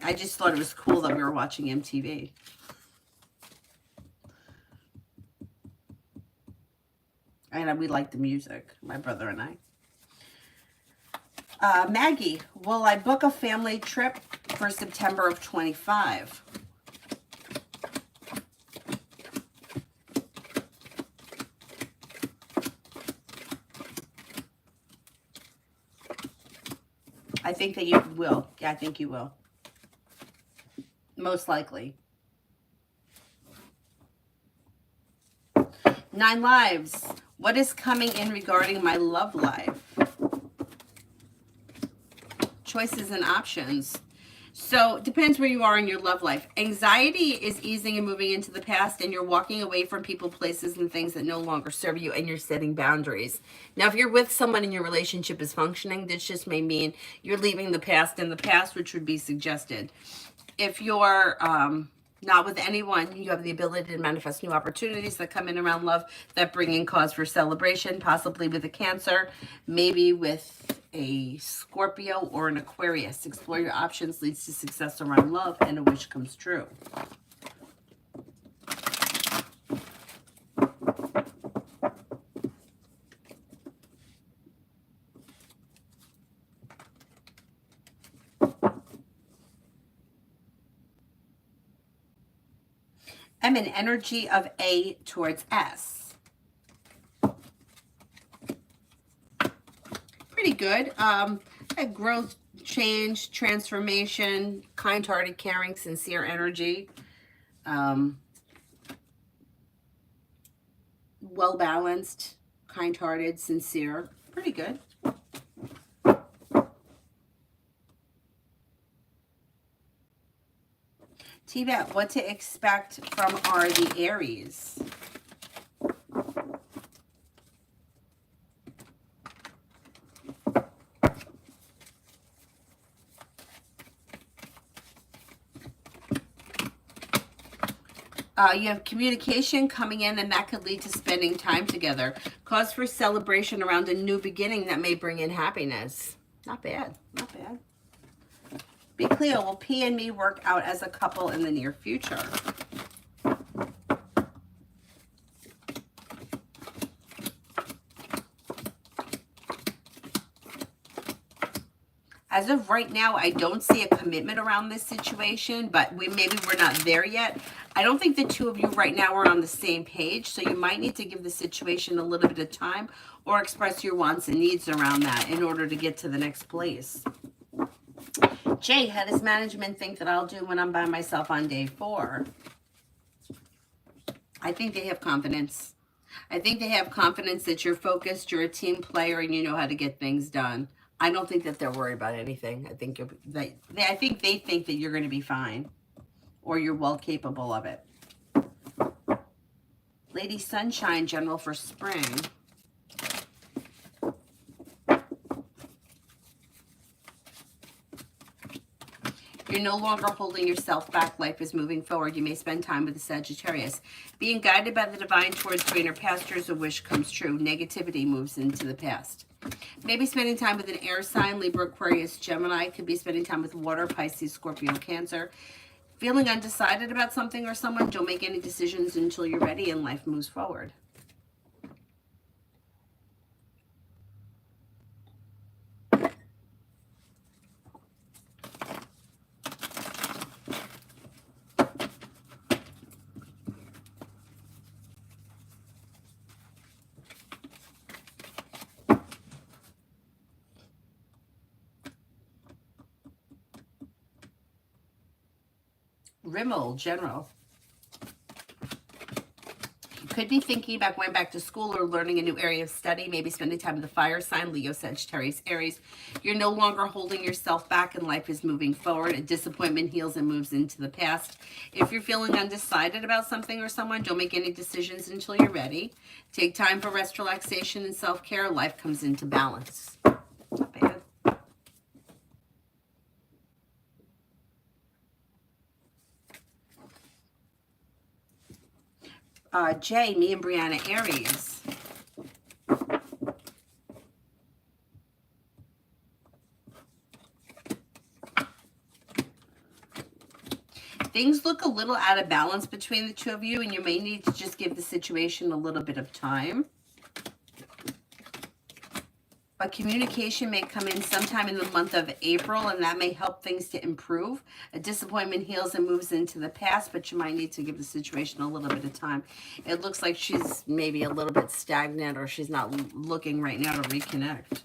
I just thought it was cool that we were watching MTV. And we liked the music, my brother and I. Maggie, will I book a family trip for September of 25? I think that you will. Yeah, I think you will. Most likely. 9 lives. What is coming in regarding my love life? Choices and options. So it depends where you are in your love life. Anxiety is easing and moving into the past, and you're walking away from people, places, and things that no longer serve you, and you're setting boundaries. Now, if you're with someone and your relationship is functioning, this just may mean you're leaving the past in the past, which would be suggested. If you're not with anyone, you have the ability to manifest new opportunities that come in around love that bring in cause for celebration, possibly with a Cancer, maybe with a Scorpio or an Aquarius. Explore your options leads to success around love, and a wish comes true. I'm an energy of A towards S. Pretty good. Growth, change, transformation, kind-hearted, caring, sincere energy. Well-balanced, kind-hearted, sincere. Pretty good. Tibet, what to expect from the Aries? You have communication coming in, and that could lead to spending time together. Cause for celebration around a new beginning that may bring in happiness. Not bad. Not bad. Be clear, will P and me work out as a couple in the near future? As of right now, I don't see a commitment around this situation, but maybe we're not there yet. I don't think the two of you right now are on the same page, so you might need to give the situation a little bit of time or express your wants and needs around that in order to get to the next place. Jay, how does management think that I'll do when I'm by myself on day 4? I think they have confidence. I think they have confidence that you're focused, you're a team player, and you know how to get things done. I don't think that they're worried about anything. I think they think that you're going to be fine, or you're well capable of it. Lady Sunshine, general for spring. You're no longer holding yourself back. Life is moving forward. You may spend time with the Sagittarius. Being guided by the divine towards greener pastures, a wish comes true. Negativity moves into the past. Maybe spending time with an air sign, Libra, Aquarius, Gemini. Could be spending time with water, Pisces, Scorpio, Cancer. Feeling undecided about something or someone, don't make any decisions until you're ready and life moves forward. Rimmel, general. could be thinking about going back to school or learning a new area of study, maybe spending time with the fire sign, Leo, Sagittarius, Aries. You're no longer holding yourself back and life is moving forward. A disappointment heals and moves into the past. If you're feeling undecided about something or someone, don't make any decisions until you're ready. Take time for rest, relaxation, and self-care. Life comes into balance. Not bad. Jay, me and Brianna, Aries. Things look a little out of balance between the two of you, and you may need to just give the situation a little bit of time. But communication may come in sometime in the month of April, and that may help things to improve. A disappointment heals and moves into the past, but you might need to give the situation a little bit of time. It looks like she's maybe a little bit stagnant, or she's not looking right now to reconnect.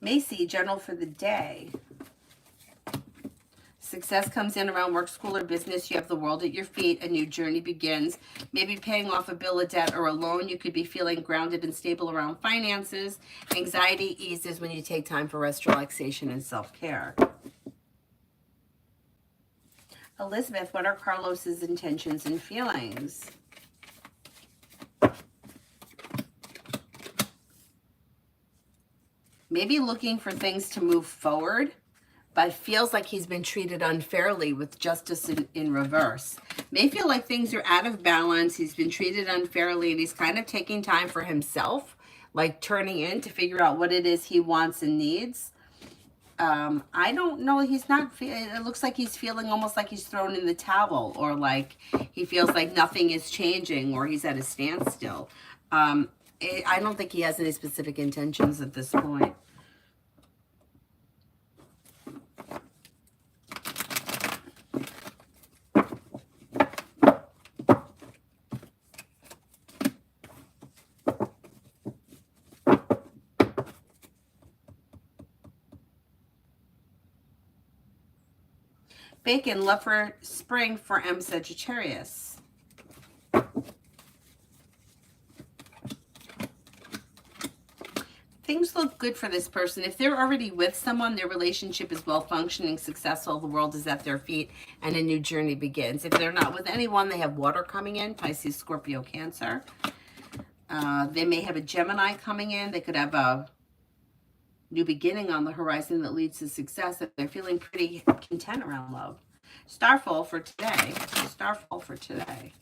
Macy, general for the day. Success comes in around work, school, or business. You have the world at your feet. A new journey begins. Maybe paying off a bill, a debt, or a loan. You could be feeling grounded and stable around finances. Anxiety eases when you take time for rest, relaxation, and self-care. Elizabeth, what are Carlos's intentions and feelings? Maybe looking for things to move forward, but feels like he's been treated unfairly with justice in reverse. May feel like things are out of balance. He's been treated unfairly, and he's kind of taking time for himself, like turning in to figure out what it is he wants and needs. I don't know. He's not. It looks like he's feeling almost like he's thrown in the towel, or like he feels like nothing is changing, or he's at a standstill. I don't think he has any specific intentions at this point. Bacon, love for spring for M Sagittarius. Things look good for this person. If they're already with someone, their relationship is well functioning, successful, the world is at their feet, and a new journey begins. If they're not with anyone, they have water coming in, Pisces, Scorpio, Cancer. They may have a Gemini coming in. They could have a new beginning on the horizon that leads to success. If they're feeling pretty content around love. Starfall for today. Starfall for today.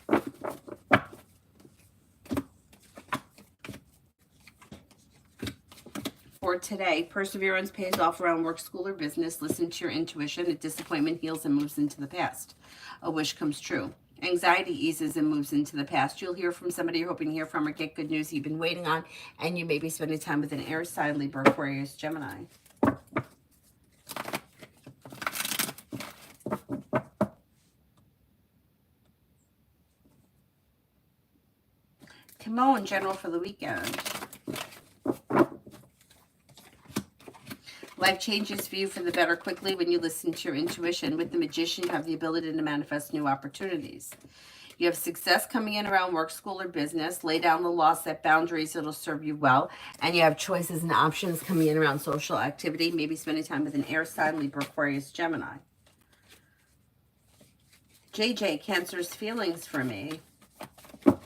For today, perseverance pays off around work, school, or business. Listen to your intuition. A disappointment heals and moves into the past. A wish comes true. Anxiety eases and moves into the past. You'll hear from somebody you're hoping to hear from or get good news you've been waiting on, and you may be spending time with an air sign, Libra, Aquarius, Gemini. Timon, general for the weekend. Life changes for you for the better quickly when you listen to your intuition. With the Magician, you have the ability to manifest new opportunities. You have success coming in around work, school, or business. Lay down the law, set boundaries. It'll serve you well. And you have choices and options coming in around social activity. Maybe spending time with an air sign, Libra, Aquarius, Gemini. JJ, Cancer's feelings for me. You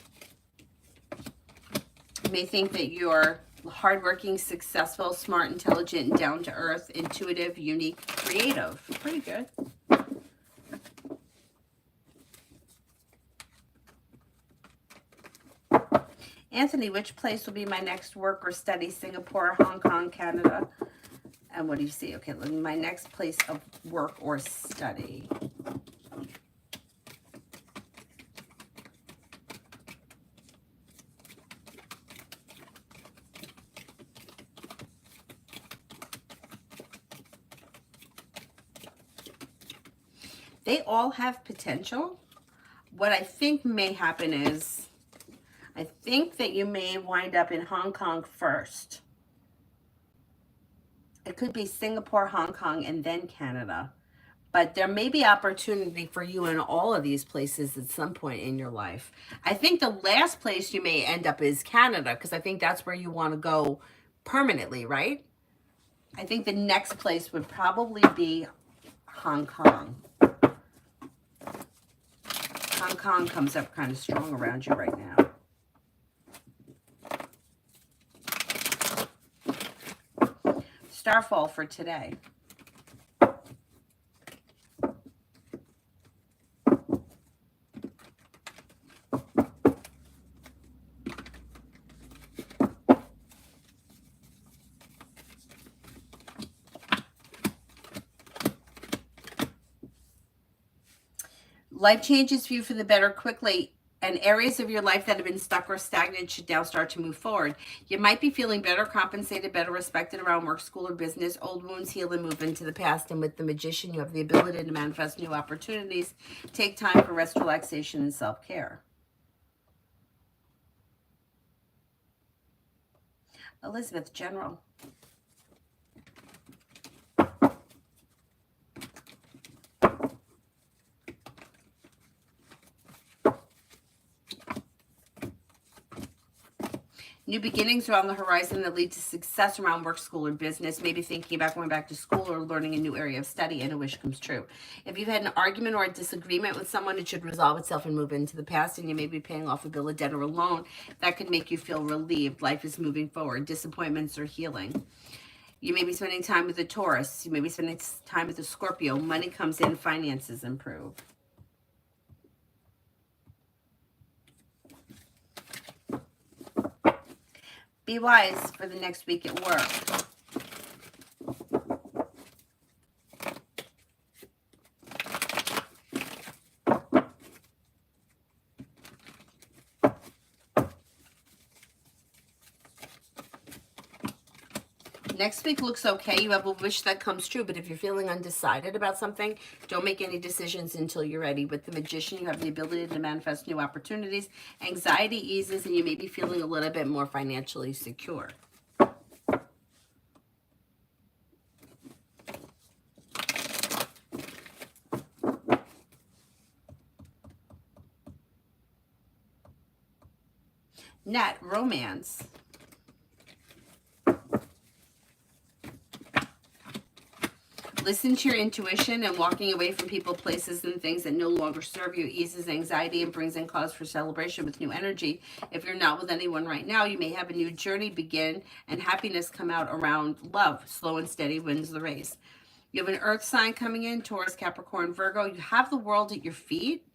may think that you're hardworking, successful, smart, intelligent, down-to-earth, intuitive, unique, creative. Pretty good. Anthony, which place will be my next work or study? Singapore, Hong Kong, Canada? And what do you see? Okay, my next place of work or study. They all have potential. What I think may happen is, I think that you may wind up in Hong Kong first. It could be Singapore, Hong Kong, and then Canada. But there may be opportunity for you in all of these places at some point in your life. I think the last place you may end up is Canada, because I think that's where you want to go permanently, right? I think the next place would probably be Hong Kong. Hong Kong comes up kind of strong around you right now. Starfall for today. Life changes for you for the better quickly, and areas of your life that have been stuck or stagnant should now start to move forward. You might be feeling better compensated, better respected around work, school, or business. Old wounds heal and move into the past. And with the Magician, you have the ability to manifest new opportunities. Take time for rest, relaxation, and self-care. Elizabeth, General. New beginnings are on the horizon that lead to success around work, school, or business. Maybe thinking about going back to school or learning a new area of study, and a wish comes true. If you've had an argument or a disagreement with someone, it should resolve itself and move into the past, and you may be paying off a bill of debt or a loan. That could make you feel relieved. Life is moving forward. Disappointments are healing. You may be spending time with a Taurus. You may be spending time with a Scorpio. Money comes in, finances improve. Be wise for the next week at work. Next week looks okay. You have a wish that comes true, but if you're feeling undecided about something, don't make any decisions until you're ready. With the Magician, you have the ability to manifest new opportunities. Anxiety eases, and you may be feeling a little bit more financially secure. Nat, romance. Listen to your intuition, and walking away from people, places, and things that no longer serve you eases anxiety and brings in cause for celebration with new energy. If you're not with anyone right now, you may have a new journey begin and happiness come out around love. Slow and steady wins the race. You have an earth sign coming in, Taurus, Capricorn, Virgo. You have the world at your feet,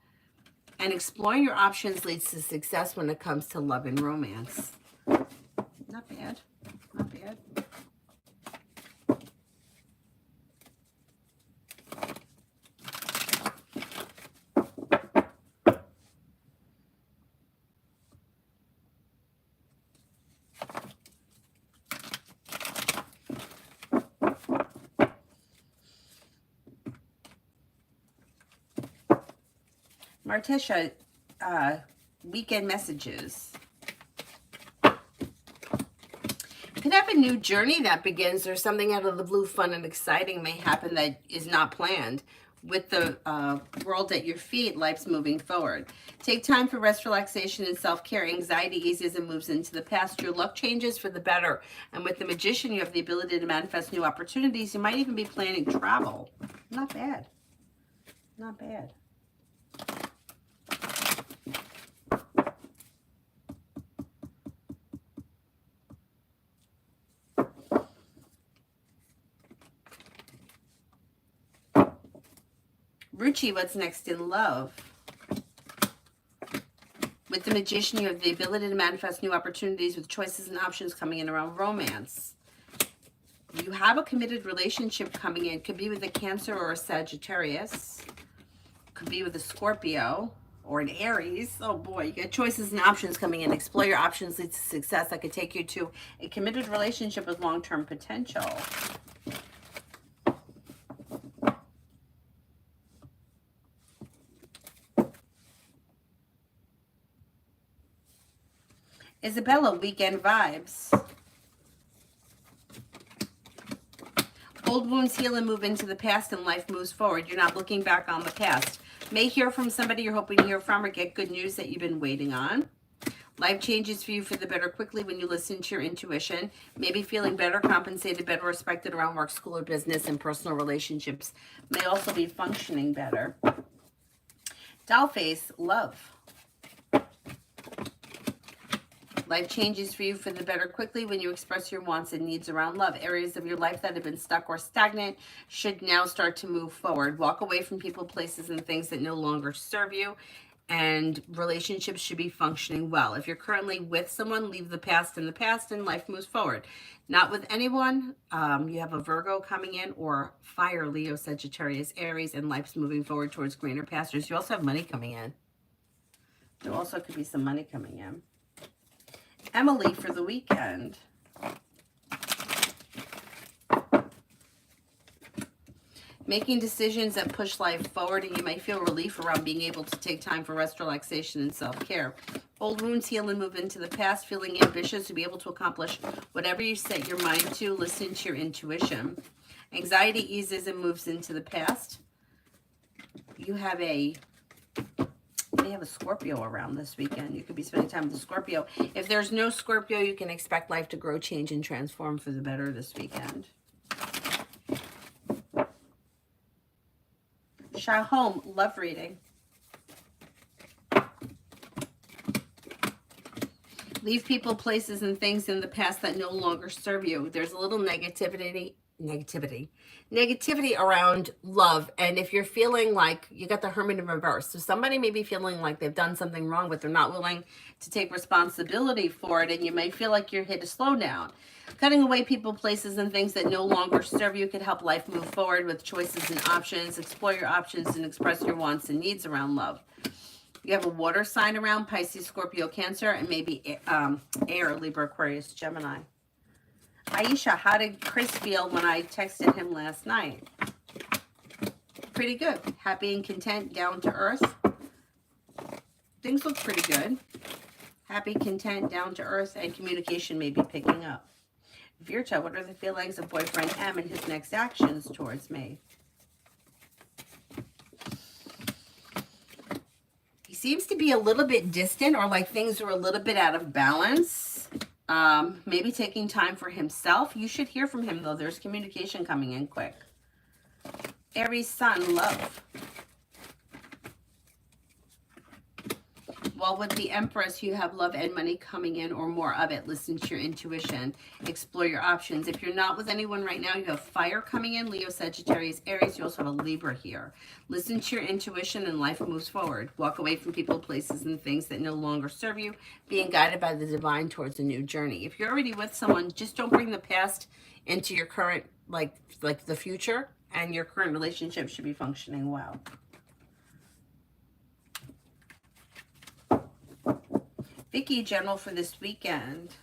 and exploring your options leads to success when it comes to love and romance. Not bad. Not bad. Martisha, weekend messages. Could have a new journey that begins, or something out of the blue, fun and exciting may happen that is not planned. With the world at your feet, life's moving forward. Take time for rest, relaxation, and self-care. Anxiety eases and moves into the past. Your luck changes for the better. And with the Magician, you have the ability to manifest new opportunities. You might even be planning travel. Not bad. Not bad. Ruchi, what's next in love? With the Magician, you have the ability to manifest new opportunities with choices and options coming in around romance. You have a committed relationship coming in. Could be with a Cancer or a Sagittarius. Could be with a Scorpio or an Aries. Oh boy, you got choices and options coming in. Explore your options leads to success. That could take you to a committed relationship with long-term potential. Isabella, weekend vibes. Old wounds heal and move into the past and life moves forward. You're not looking back on the past. May hear from somebody you're hoping to hear from or get good news that you've been waiting on. Life changes for you for the better quickly when you listen to your intuition. Maybe feeling better, compensated, better respected around work, school, or business, and personal relationships may also be functioning better. Dollface, love. Life changes for you for the better quickly when you express your wants and needs around love. Areas of your life that have been stuck or stagnant should now start to move forward. Walk away from people, places, and things that no longer serve you. And relationships should be functioning well. If you're currently with someone, leave the past in the past and life moves forward. Not with anyone, you have a Virgo coming in, or fire, Leo, Sagittarius, Aries, and life's moving forward towards greener pastures. You also have money coming in. There also could be some money coming in. Emily for the weekend. Making decisions that push life forward, and you may feel relief around being able to take time for rest, relaxation, and self-care. Old wounds heal and move into the past, feeling ambitious to be able to accomplish whatever you set your mind to. Listen to your intuition. Anxiety eases and moves into the past. You have a Scorpio around this weekend. You could be spending time with the Scorpio. If there's no Scorpio, you can expect life to grow, change, and transform for the better this weekend. Home, love reading. Leave people, places, and things in the past that no longer serve you. There's a little negativity around love. And if you're feeling like you got the Hermit in reverse, so somebody may be feeling like they've done something wrong, but they're not willing to take responsibility for it, and you may feel like you're hit a slowdown. Cutting away people, places, and things that no longer serve you could help life move forward with choices and options. Explore your options and express your wants and needs around love. You have a water sign around, Pisces, Scorpio, Cancer, and maybe air, Libra, Aquarius, Gemini. Aisha, how did Chris feel when I texted him last night? Pretty good. Happy and content, down to earth. Things look pretty good. Happy, content, down to earth, and communication may be picking up. Virta, what are the feelings of boyfriend M and his next actions towards me? He seems to be a little bit distant, or like things are a little bit out of balance. Maybe taking time for himself. You should hear from him, though. There's communication coming in quick. Aries, Sun, love. Well, with the Empress, you have love and money coming in, or more of it. Listen to your intuition. Explore your options. If you're not with anyone right now, you have fire coming in, Leo, Sagittarius, Aries. You also have a Libra here. Listen to your intuition and life moves forward. Walk away from people, places, and things that no longer serve you. Being guided by the divine towards a new journey. If you're already with someone, just don't bring the past into your current, like the future, and your current relationship should be functioning well. Vicky, general for this weekend.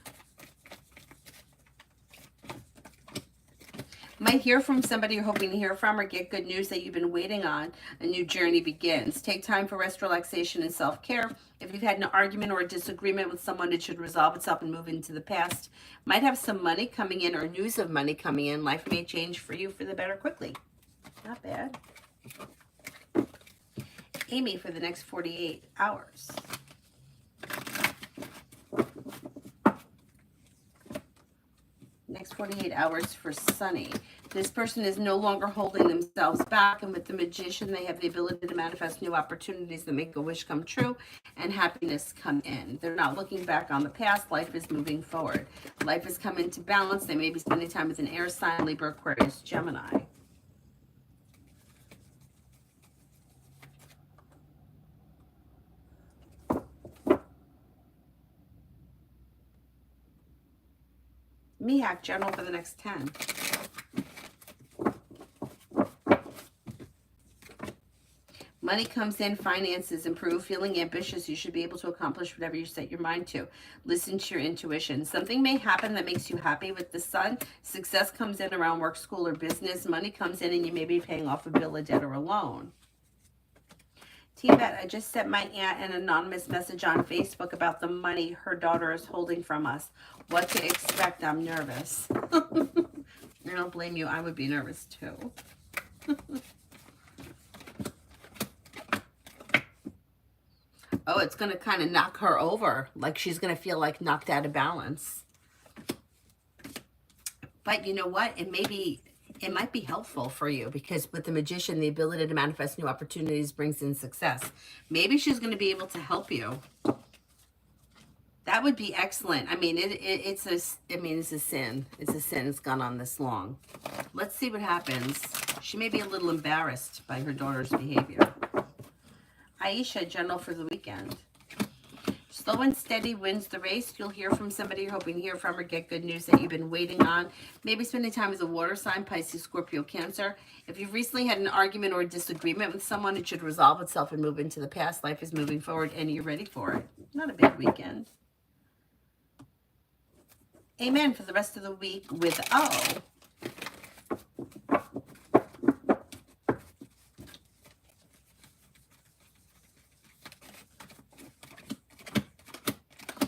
Might hear from somebody you're hoping to hear from, or get good news that you've been waiting on. A new journey begins. Take time for rest, relaxation, and self-care. If you've had an argument or a disagreement with someone, it should resolve itself and move into the past. Might have some money coming in, or news of money coming in. Life may change for you for the better quickly. Not bad. Amy, for the next 48 hours. Next 48 hours for Sunny. This person is no longer holding themselves back, and with the Magician, they have the ability to manifest new opportunities that make a wish come true and happiness come in. They're not looking back on the past. Life is moving forward. Life has come into balance. They may be spending time with an air sign, Libra, Aquarius, Gemini. Mihak, general for the next 10. Money comes in, finances improve, feeling ambitious. You should be able to accomplish whatever you set your mind to. Listen to your intuition. Something may happen that makes you happy with the Sun. Success comes in around work, school, or business. Money comes in, and you may be paying off a bill, a debt, or a loan. T-Bet, I just sent my aunt an anonymous message on Facebook about the money her daughter is holding from us. What to expect? I'm nervous. I don't blame you. I would be nervous too. Oh, it's going to kind of knock her over. Like she's going to feel like knocked out of balance. But you know what? It might be helpful for you, because with the Magician, the ability to manifest new opportunities brings in success. Maybe she's going to be able to help you. That would be excellent. I mean, it's a sin. It's a sin. It's gone on this long. Let's see what happens. She may be a little embarrassed by her daughter's behavior. Aisha, general for the weekend. Slow and steady wins the race. You'll hear from somebody you're hoping to hear from, or get good news that you've been waiting on. Maybe spending time with a water sign, Pisces, Scorpio, Cancer. If you've recently had an argument or a disagreement with someone, it should resolve itself and move into the past. Life is moving forward and you're ready for it. Not a bad weekend. Amen for the rest of the week with O.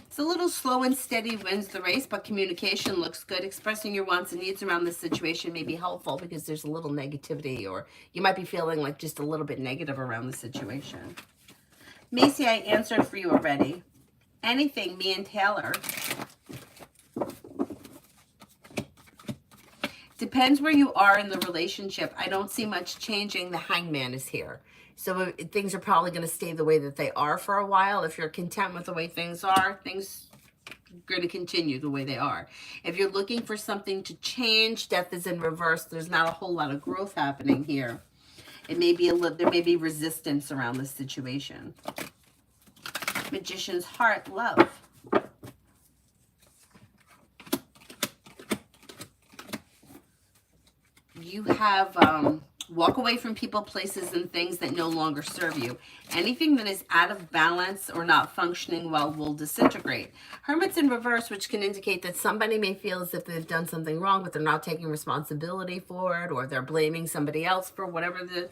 It's a little slow and steady wins the race, but communication looks good. Expressing your wants and needs around this situation may be helpful, because there's a little negativity, or you might be feeling like just a little bit negative around the situation. Macy, I answered for you already. Anything, me and Taylor. Depends where you are in the relationship. I don't see much changing. The Hangman is here. So things are probably going to stay the way that they are for a while. If you're content with the way things are, things are going to continue the way they are. If you're looking for something to change, Death is in reverse. There's not a whole lot of growth happening here. It may be there may be resistance around this situation. Magician's heart, love. You have walk away from people, places, and things that no longer serve you. Anything that is out of balance or not functioning well will disintegrate. Hermit's in reverse, which can indicate that somebody may feel as if they've done something wrong, but they're not taking responsibility for it, or they're blaming somebody else for whatever the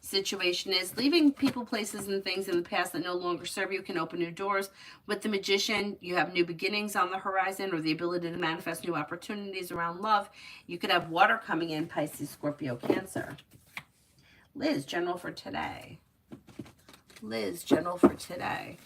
situation is. Leaving people, places, and things in the past that no longer serve you can open new doors. With the Magician, you have new beginnings on the horizon, or the ability to manifest new opportunities around love. You could have water coming in, Pisces, Scorpio, Cancer. Liz, general for today. Liz, general for today.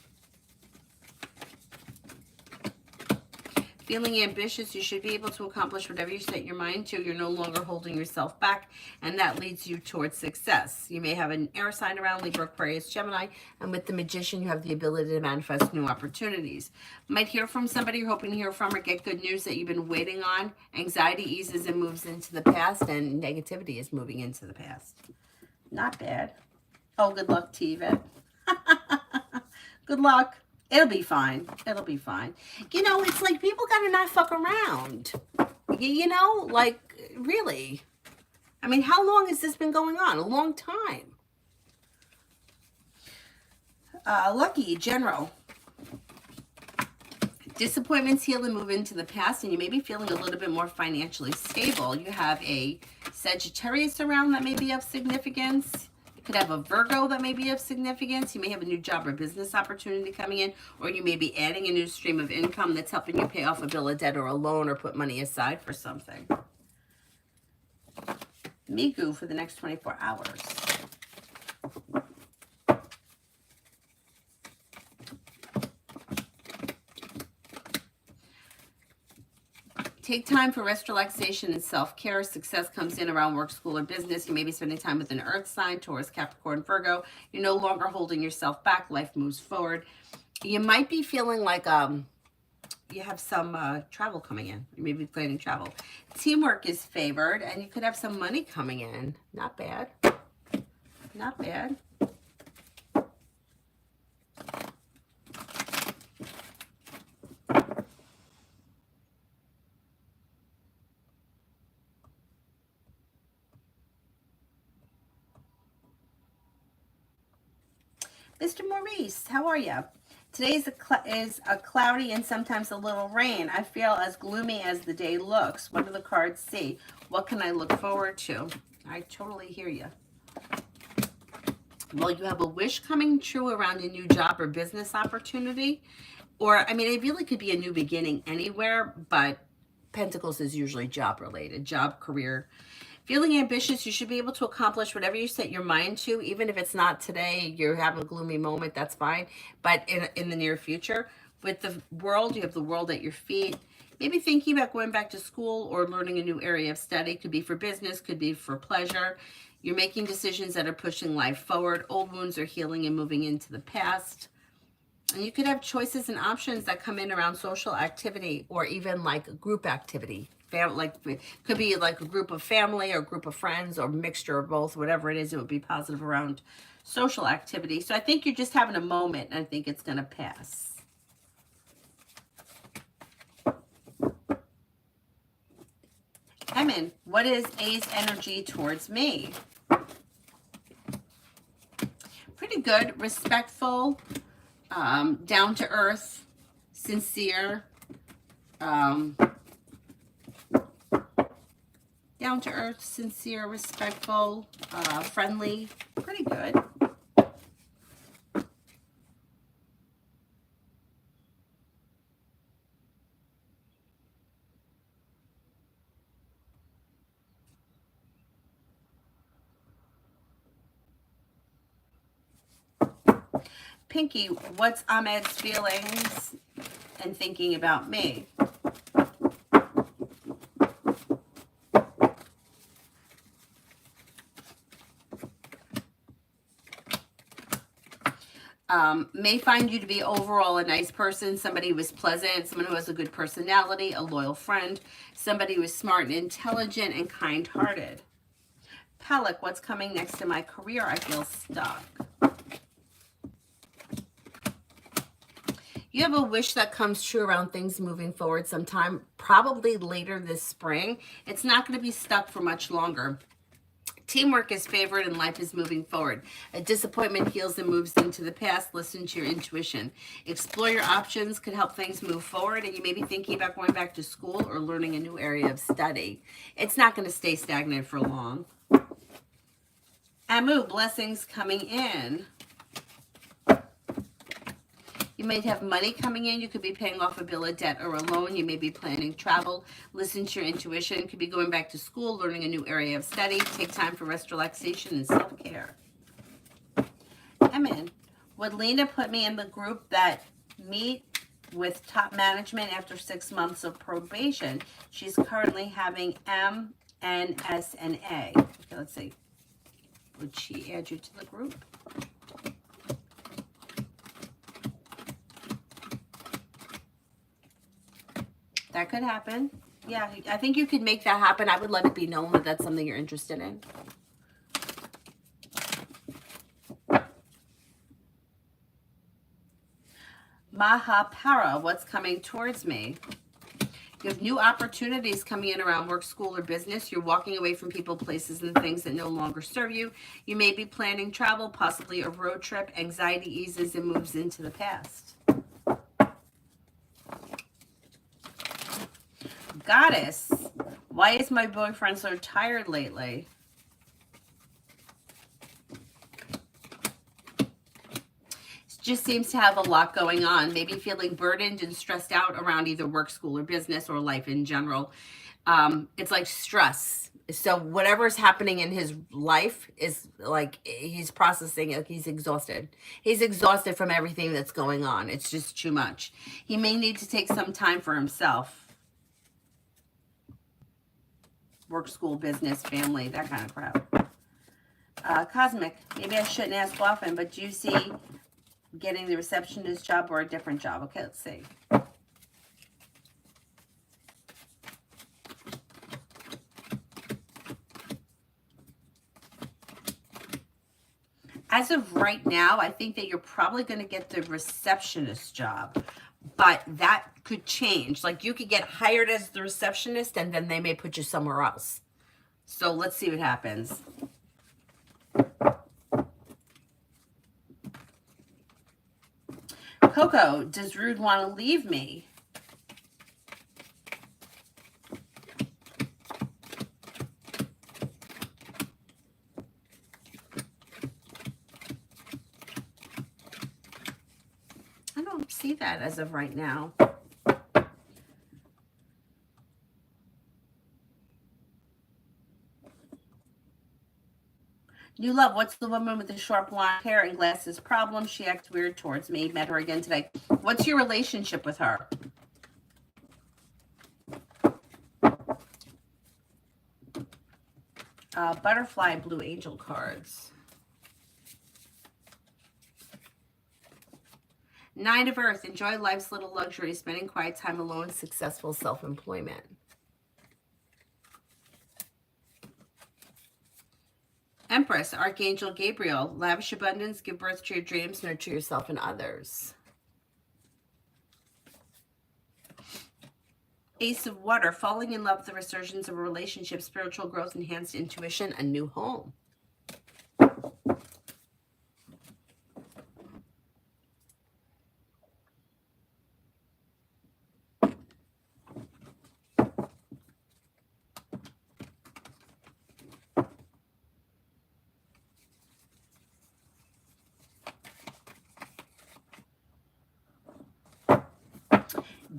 Feeling ambitious, you should be able to accomplish whatever you set your mind to. You're no longer holding yourself back, and that leads you towards success. You may have an air sign around, Libra, Aquarius, Gemini, and with the Magician, you have the ability to manifest new opportunities. Might hear from somebody you're hoping to hear from, or get good news that you've been waiting on. Anxiety eases and moves into the past, and negativity is moving into the past. Not bad. Oh, good luck, Tiva. Good luck. It'll be fine. It'll be fine. You know, it's like people gotta not fuck around. You know, like, really. I mean, how long has this been going on? A long time. Lucky, general. Disappointments heal and move into the past, and you may be feeling a little bit more financially stable. You have a Sagittarius around that may be of significance. Could have a Virgo that may be of significance. You may have a new job or business opportunity coming in, or you may be adding a new stream of income that's helping you pay off a bill of debt or a loan, or put money aside for something. Migu for the next 24 hours. Take time for rest, relaxation, and self-care. Success comes in around work, school, or business. You may be spending time with an earth sign, Taurus, Capricorn, Virgo. You're no longer holding yourself back. Life moves forward. You might be feeling like you have some travel coming in. You may be planning travel. Teamwork is favored, and you could have some money coming in. Not bad. Not bad. Mr. Maurice, how are you? Today is a cloudy and sometimes a little rain. I feel as gloomy as the day looks. What do the cards see? What can I look forward to? I totally hear you. Well, you have a wish coming true around a new job or business opportunity. Or, I mean, it really could be a new beginning anywhere, but Pentacles is usually job related, job, career. Feeling ambitious, you should be able to accomplish whatever you set your mind to, even if it's not today, you're having a gloomy moment, that's fine. But in the near future, with the world, you have the world at your feet. Maybe thinking about going back to school or learning a new area of study. Could be for business, could be for pleasure. You're making decisions that are pushing life forward. Old wounds are healing and moving into the past. And you could have choices and options that come in around social activity or even like group activity. Like could be like a group of family or a group of friends or mixture of both, whatever it is, it would be positive around social activity. So I think you're just having a moment and I think it's going to pass. Emin, what is A's energy towards me? Pretty good, respectful, down to earth, sincere, down to earth, sincere, respectful, friendly, pretty good. Pinky, what's Ahmed's feelings and thinking about me? May find you to be overall a nice person, somebody who is pleasant, someone who has a good personality, a loyal friend, somebody who is smart and intelligent and kind-hearted. Pellic, what's coming next in my career? I feel stuck. You have a wish that comes true around things moving forward sometime, probably later this spring. It's not going to be stuck for much longer. Teamwork is favored and life is moving forward. A disappointment heals and moves into the past. Listen to your intuition. Explore your options could help things move forward, and you may be thinking about going back to school or learning a new area of study. It's not going to stay stagnant for long. Amu, blessings coming in. You might have money coming in. You could be paying off a bill of debt or a loan. You may be planning travel. Listen to your intuition. You could be going back to school, learning a new area of study. Take time for rest, relaxation, and self-care. Emin, would Lena put me in the group that meet with top management after 6 months of probation? She's currently having M, N, S, and A. Okay, let's see. Would she add you to the group? That could happen. Yeah, I think you could make that happen. I would let it be known that that's something you're interested in. Mahapara, what's coming towards me? You have new opportunities coming in around work, school, or business. You're walking away from people, places, and things that no longer serve you. You may be planning travel, possibly a road trip. Anxiety eases and moves into the past. Goddess, why is my boyfriend so tired lately? Just seems to have a lot going on. Maybe feeling burdened and stressed out around either work, school, or business, or life in general. It's like stress. So whatever's happening in his life is like he's processing it. He's exhausted. He's exhausted from everything that's going on. It's just too much. He may need to take some time for himself. Work, school, business, family, that kind of crap. Cosmic, maybe I shouldn't ask often, but do you see getting the receptionist job or a different job? Okay, let's see. As of right now, I think that you're probably going to get the receptionist job, but that could change. Like you could get hired as the receptionist and then they may put you somewhere else. So let's see what happens. Coco, does Rude want to leave me? see that as of right now. New love. What's the woman with the short blonde hair and glasses problem? She acts weird towards me. Met her again today. What's your relationship with her? Butterfly Blue Angel cards. Nine of Earth. Enjoy life's little luxuries. Spending quiet time alone. Successful self-employment. Empress, Archangel Gabriel, lavish abundance, give birth to your dreams, nurture yourself and others. Ace of Water, falling in love, the resurgence of a relationship, spiritual growth, enhanced intuition, a new home.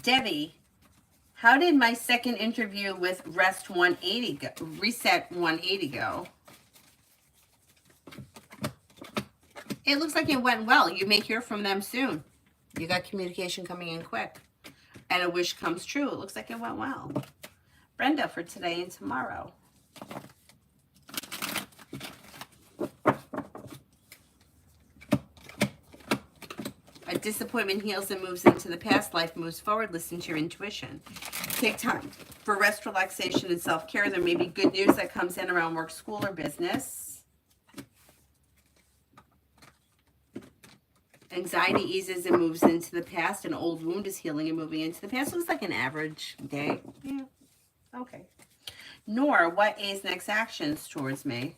Debbie, how did my second interview with Reset 180 go? It looks like it went well. You may hear from them soon. You got communication coming in quick. And a wish comes true. It looks like it went well. Brenda, for today and tomorrow. A disappointment heals and moves into the past. Life moves forward. Listen to your intuition. Take time for rest, relaxation, and self-care. There may be good news that comes in around work, school, or business. Anxiety eases and moves into the past. An old wound is healing and moving into the past. Looks like an average day. Yeah. Okay. Nor, what is next actions towards me?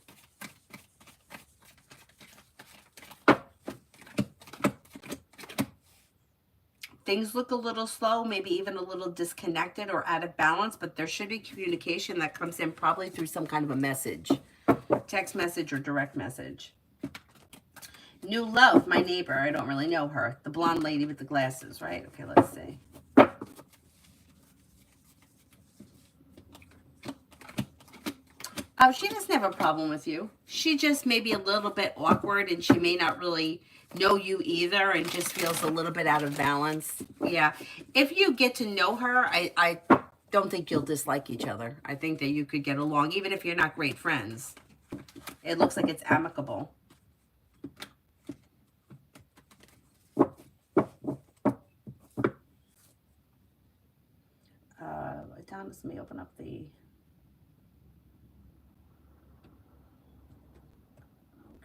Things look a little slow, maybe even a little disconnected or out of balance, but there should be communication that comes in probably through some kind of a message, text message or direct message. New love, my neighbor. I don't really know her. The blonde lady with the glasses, right? Okay, let's see. Oh, she doesn't have a problem with you. She just may be a little bit awkward, and she may not really know you either, and just feels a little bit out of balance. Yeah. If you get to know her, I don't think you'll dislike each other. I think that you could get along, even if you're not great friends. It looks like it's amicable. Let me open up the...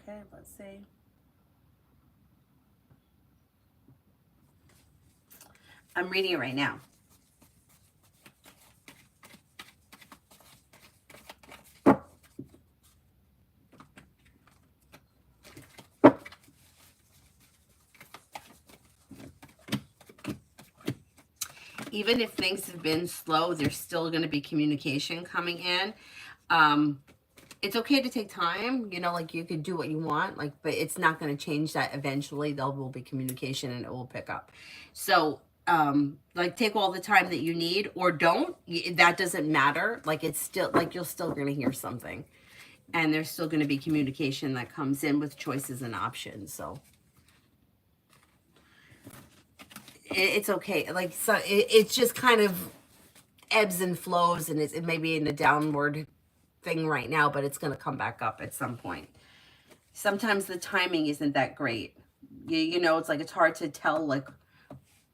Okay, let's see. I'm reading it right now. Even if things have been slow, there's still going to be communication coming in. It's okay to take time, you know, like you could do what you want, like, but it's not going to change that. Eventually there will be communication and it will pick up. So, like, take all the time that you need, or don't. That doesn't matter. Like, it's still, like, you're still going to hear something, and there's still going to be communication that comes in with choices and options. So it's okay. Like, so it's just kind of ebbs and flows, and it may be in a downward thing right now, but it's going to come back up at some point. Sometimes the timing isn't that great. You know, it's like, it's hard to tell, like,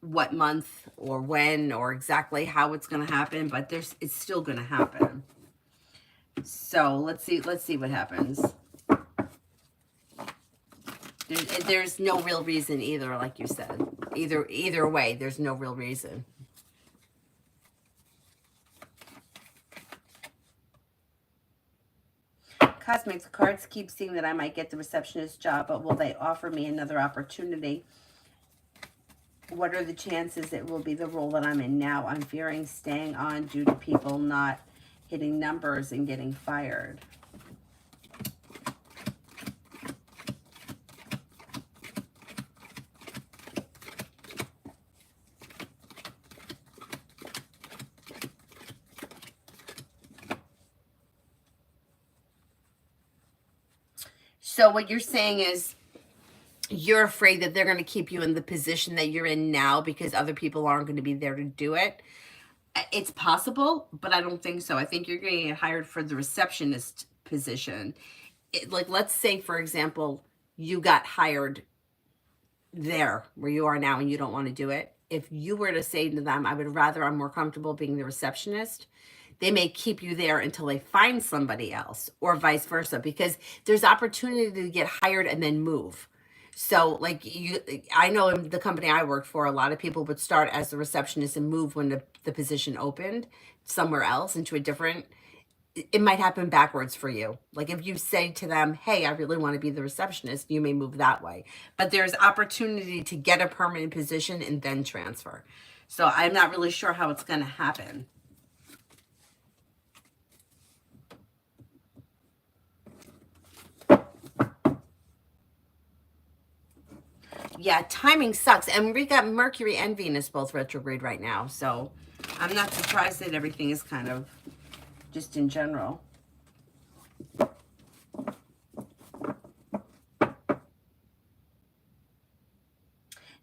what month or when or exactly how it's going to happen, but it's still going to happen. So let's see what happens. There's no real reason either, like you said. Either way, there's no real reason. Cosmics cards keep seeing that I might get the receptionist job, but will they offer me another opportunity? What are the chances it will be the role that I'm in now? I'm fearing staying on due to people not hitting numbers and getting fired. So what you're saying is you're afraid that they're going to keep you in the position that you're in now because other people aren't going to be there to do it. It's possible, but I don't think so. I think you're going to get hired for the receptionist position. Like, let's say, for example, you got hired there where you are now and you don't want to do it. If you were to say to them, I'm more comfortable being the receptionist, they may keep you there until they find somebody else, or vice versa, because there's opportunity to get hired and then move. So like I know in the company I worked for, a lot of people would start as the receptionist and move when the position opened somewhere else into a different, it might happen backwards for you. Like if you say to them, hey, I really want to be the receptionist, you may move that way. But there's opportunity to get a permanent position and then transfer. So I'm not really sure how it's going to happen. Yeah, timing sucks. And we got Mercury and Venus both retrograde right now. So I'm not surprised that everything is kind of just in general.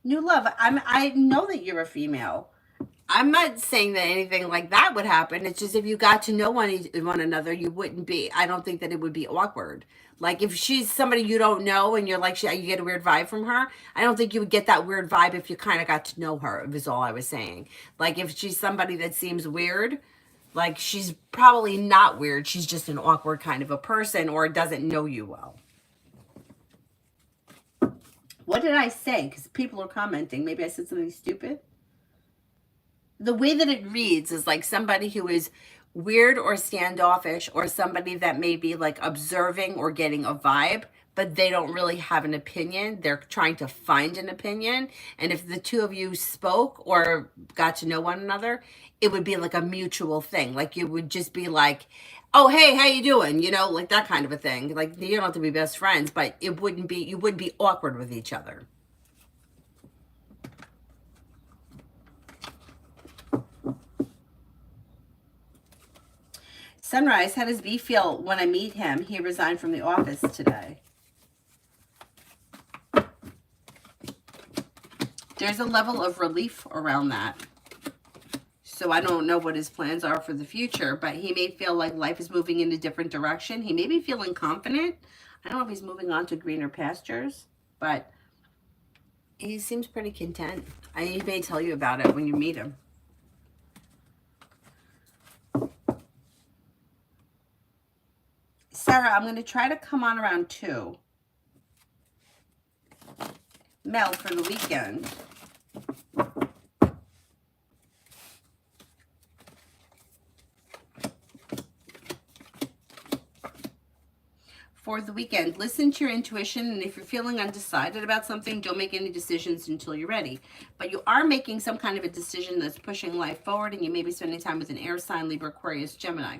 New love. I know that you're a female. I'm not saying that anything like that would happen. It's just if you got to know one another, you wouldn't be. I don't think that it would be awkward. Like if she's somebody you don't know and you're like, you get a weird vibe from her. I don't think you would get that weird vibe if you kind of got to know her. Is all I was saying. Like if she's somebody that seems weird, like she's probably not weird. She's just an awkward kind of a person or doesn't know you well. What did I say? Because people are commenting. Maybe I said something stupid. The way that it reads is like somebody who is weird or standoffish, or somebody that may be like observing or getting a vibe, but they don't really have an opinion. They're trying to find an opinion. And if the two of you spoke or got to know one another, it would be like a mutual thing. Like it would just be like, oh, hey, how you doing? You know, like that kind of a thing. Like you don't have to be best friends, but you wouldn't be awkward with each other. Sunrise, how does B feel when I meet him? He resigned from the office today. There's a level of relief around that. So I don't know what his plans are for the future, but he may feel like life is moving in a different direction. He may be feeling confident. I don't know if he's moving on to greener pastures, but he seems pretty content. He may tell you about it when you meet him. Sarah, I'm going to try to come on around 2. Mel, for the weekend. For the weekend, listen to your intuition, and if you're feeling undecided about something, don't make any decisions until you're ready. But you are making some kind of a decision that's pushing life forward, and you may be spending time with an air sign, Libra, Aquarius, Gemini.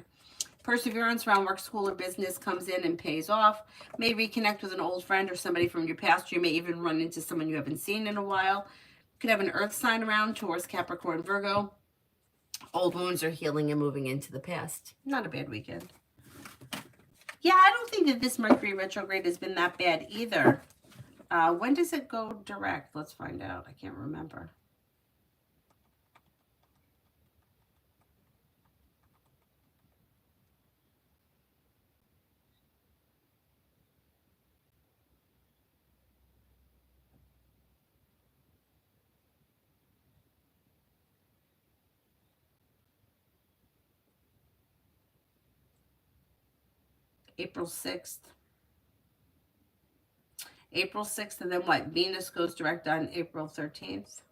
Perseverance around work, school, or business comes in and pays off. May reconnect with an old friend or somebody from your past. You may even run into someone you haven't seen in a while. Could have an earth sign around, Taurus, Capricorn, Virgo. Old wounds are healing and moving into the past. Not a bad weekend. Yeah, I don't think that this Mercury retrograde has been that bad either. When does it go direct? Let's find out. I can't remember. April 6th. April 6th, and then what? Venus goes direct on April 13th.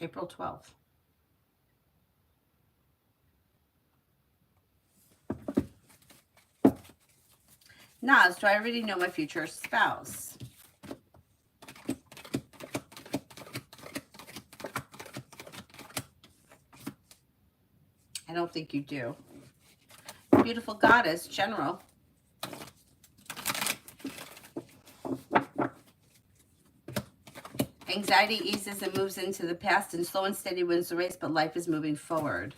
April 12th. Nas, do I already know my future spouse? I don't think you do. Beautiful goddess, general. Anxiety eases and moves into the past, and slow and steady wins the race, but life is moving forward.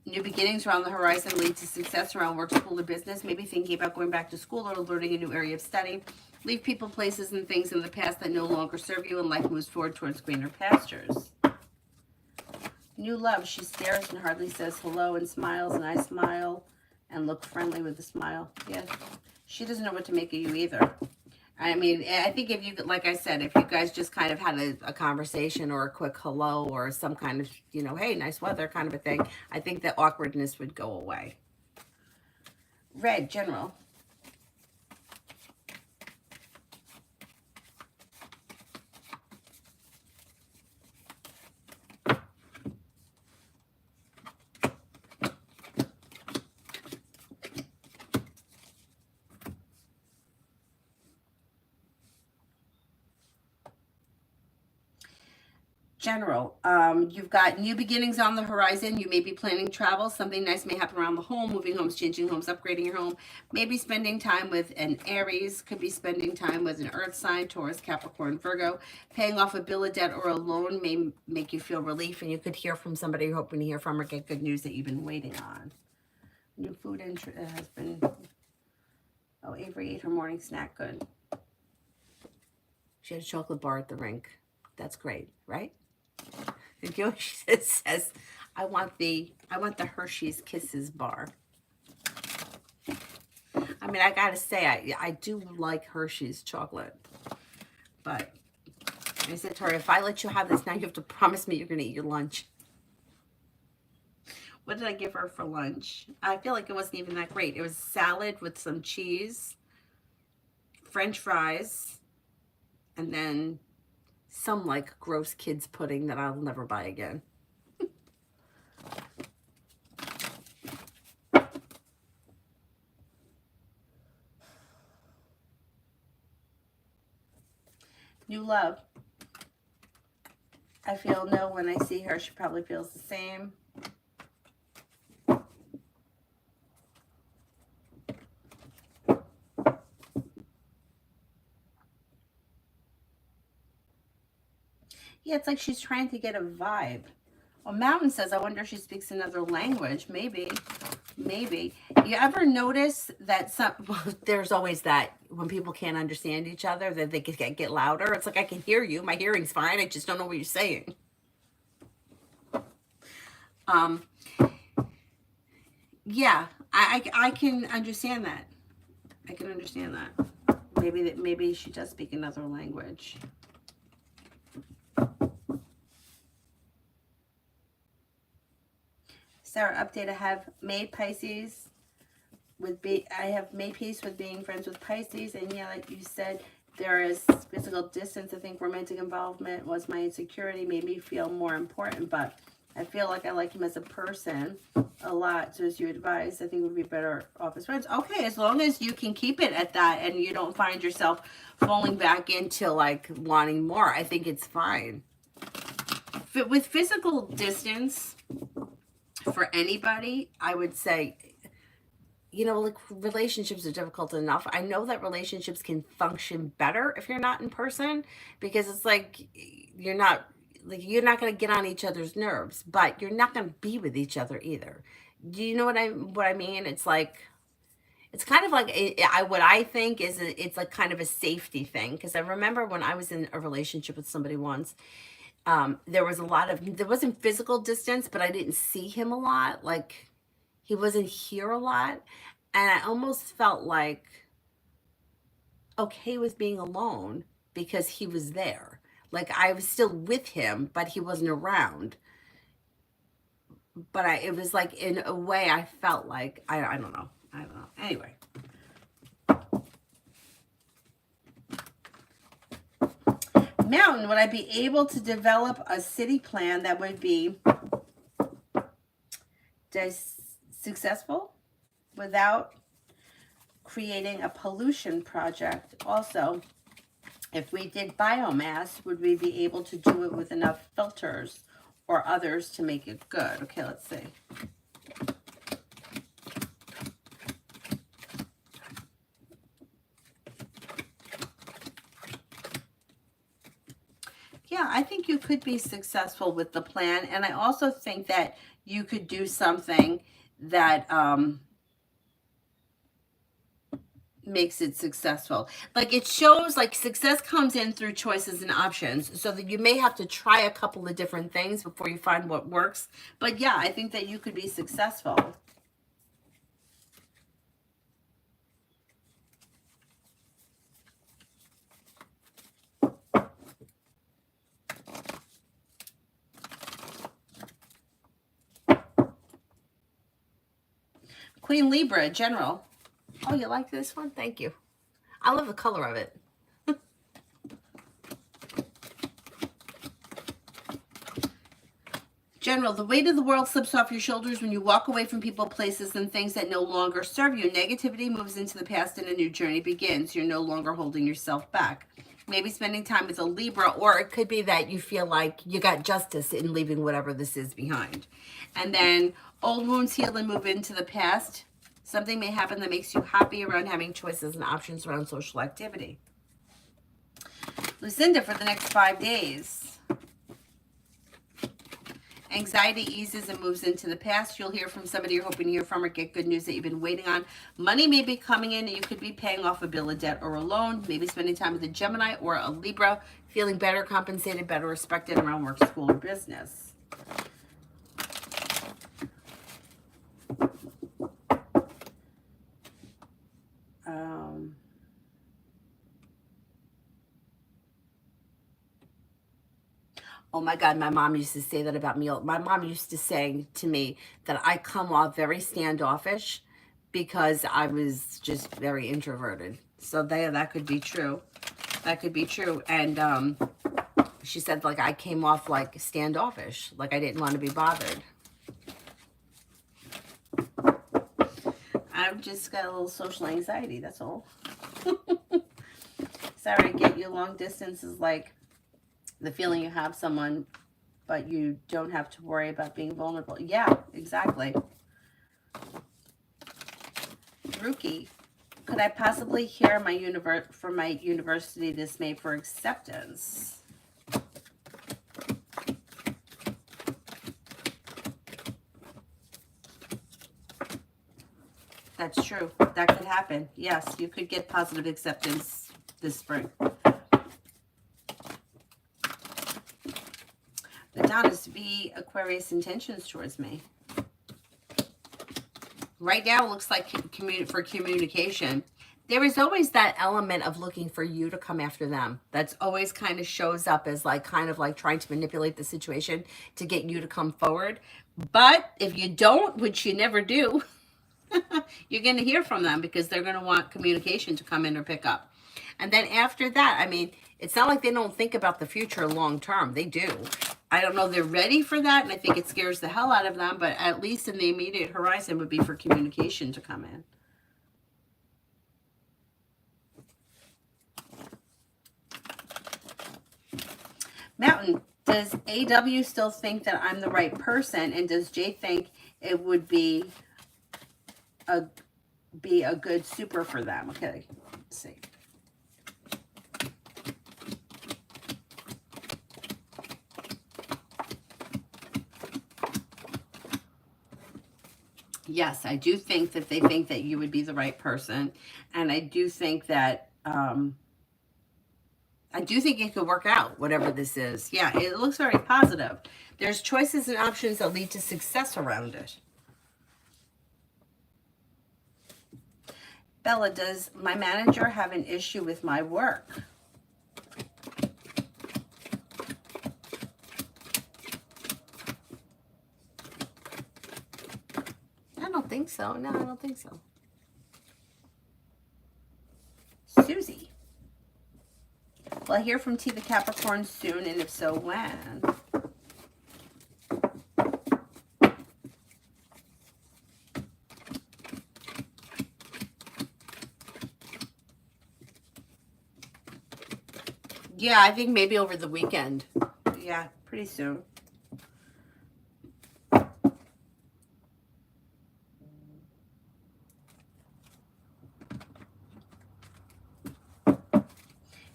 New beginnings around the horizon lead to success around work, school, or business. Maybe thinking about going back to school or learning a new area of study. Leave people, places, and things in the past that no longer serve you, and life moves forward towards greener pastures. New love. She stares and hardly says hello and smiles, and I smile and look friendly with a smile. Yeah, she doesn't know what to make of you either. I mean, I think if you, like I said, if you guys just kind of had a conversation or a quick hello or some kind of, you know, hey, nice weather kind of a thing, I think the awkwardness would go away. Red, general. General, you've got new beginnings on the horizon. You may be planning travel. Something nice may happen around the home, moving homes, changing homes, upgrading your home. Maybe spending time with an Aries. Could be spending time with an earth sign, Taurus, Capricorn, Virgo. Paying off a bill of debt or a loan may make you feel relief, and you could hear from somebody you're hoping to hear from or get good news that you've been waiting on. New food has been... Oh, Avery ate her morning snack. Good. She had a chocolate bar at the rink. That's great, right? You know, she says, I want the Hershey's Kisses bar. I mean, I gotta say, I do like Hershey's chocolate. But I said to her, if I let you have this now, you have to promise me you're gonna eat your lunch. What did I give her for lunch? I feel like it wasn't even that great. It was salad with some cheese, French fries, and then some like gross kids pudding that I'll never buy again. New love. I feel no when I see her. She probably feels the same. Yeah, it's like she's trying to get a vibe. Well, Mountain says, I wonder if she speaks another language. Maybe. Maybe. You ever notice that there's always that when people can't understand each other, that they get louder? It's like, I can hear you. My hearing's fine. I just don't know what you're saying. Yeah, I can understand that. I can understand that. Maybe she does speak another language. Sarah, update. I have made Pisces I have made peace with being friends with Pisces, and yeah, like you said, there is physical distance. I think romantic involvement was my insecurity, made me feel more important, but I feel like I like him as a person a lot. So as you advise, I think we'd be better off as friends. Okay, as long as you can keep it at that and you don't find yourself falling back into like wanting more, I think it's fine. With physical distance, for anybody, I would say, you know, like relationships are difficult enough. I know that relationships can function better if you're not in person, because it's like you're not going to get on each other's nerves, but you're not going to be with each other either. Do you know what I mean? It's like, it's kind of like what I think is it's like kind of a safety thing, because I remember when I was in a relationship with somebody once, there wasn't physical distance, but I didn't see him a lot. Like, he wasn't here a lot. And I almost felt like okay with being alone because he was there. Like, I was still with him, but he wasn't around. But it was like, in a way, I felt like, I don't know. I don't know. Anyway. Mountain, would I be able to develop a city plan that would be successful without creating a pollution project? Also, If we did biomass, would we be able to do it with enough filters or others to make it good? Okay, let's see. Yeah, I think you could be successful with the plan. And I also think that you could do something that makes it successful. Like it shows like success comes in through choices and options. So that you may have to try a couple of different things before you find what works. But yeah, I think that you could be successful. Queen Libra, General. Oh, you like this one? Thank you. I love the color of it. General, the weight of the world slips off your shoulders when you walk away from people, places, and things that no longer serve you. Negativity moves into the past and a new journey begins. You're no longer holding yourself back. Maybe spending time with a Libra, or it could be that you feel like you got justice in leaving whatever this is behind. And then old wounds heal and move into the past. Something may happen that makes you happy around having choices and options around social activity. Lucinda, for the next 5 days. Anxiety eases and moves into the past. You'll hear from somebody you're hoping to hear from or get good news that you've been waiting on. Money may be coming in and you could be paying off a bill of debt or a loan. Maybe spending time with a Gemini or a Libra. Feeling better, compensated, better respected around work, school, or business. Oh my God, my mom used to say that about me. My mom used to say to me that I come off very standoffish because I was just very introverted. So that could be true. That could be true. And she said like I came off like standoffish, like I didn't want to be bothered. I've just got a little social anxiety, that's all. Sorry, get you long distance is like the feeling you have someone, but you don't have to worry about being vulnerable. Yeah, exactly. Rookie, could I possibly hear from my university this May for acceptance? That's true. That could happen. Yes, you could get positive acceptance this spring. Adonis, be Aquarius intentions towards me. Right now, it looks like for communication. There is always that element of looking for you to come after them. That's always kind of shows up as like kind of like trying to manipulate the situation to get you to come forward. But if you don't, which you never do, you're going to hear from them because they're going to want communication to come in or pick up. And then after that, I mean, it's not like they don't think about the future long term. They do. I don't know they're ready for that, and I think it scares the hell out of them, but at least in the immediate horizon would be for communication to come in. Mountain, does AW still think that I'm the right person, and does Jay think it would be a good super for them? Okay, let's see. Yes, I do think that they think that you would be the right person. And I do think that, it could work out, whatever this is. Yeah, it looks very positive. There's choices and options that lead to success around it. Bella, does my manager have an issue with my work? I don't think so. No, I don't think so. Susie. Will I hear from T the Capricorn soon? And if so, when? Yeah, I think maybe over the weekend. Yeah, pretty soon.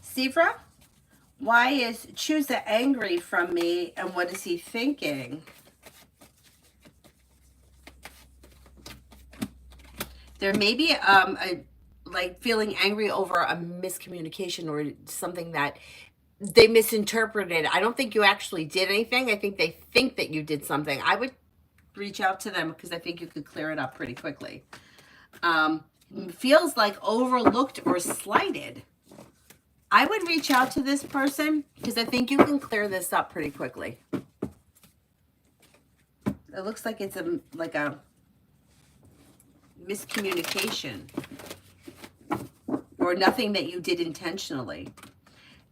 Sifra, why is Chusa angry from me and what is he thinking? There may be like feeling angry over a miscommunication or something that they misinterpreted. I don't think you actually did anything. I think they think that you did something. I would reach out to them because I think you could clear it up pretty quickly. Feels like overlooked or slighted. I would reach out to this person because I think you can clear this up pretty quickly. It looks like it's a miscommunication or nothing that you did intentionally.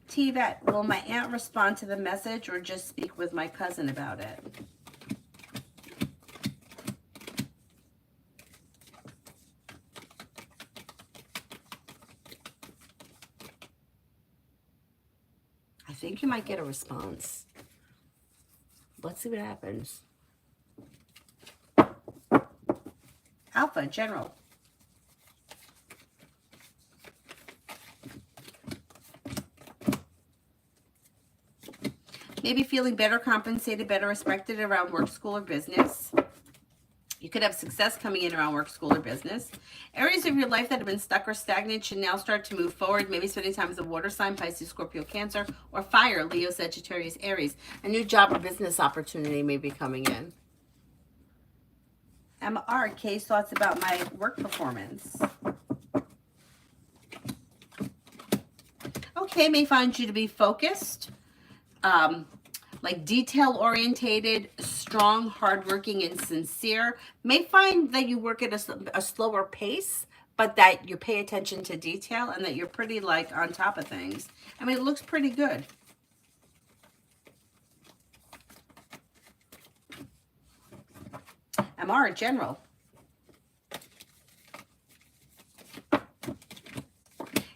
T-Vet, will my aunt respond to the message or just speak with my cousin about it? I think you might get a response. Let's see what happens. Alpha, General. Maybe feeling better compensated, better respected around work, school, or business. You could have success coming in around work, school, or business. Areas of your life that have been stuck or stagnant should now start to move forward. Maybe spending time with a water sign, Pisces, Scorpio, Cancer, or fire, Leo, Sagittarius, Aries. A new job or business opportunity may be coming in. MRK, thoughts about my work performance. Okay, may find you to be focused, like detail orientated, strong, hardworking, and sincere. May find that you work at a slower pace, but that you pay attention to detail and that you're pretty like on top of things. I mean, it looks pretty good. MR, General.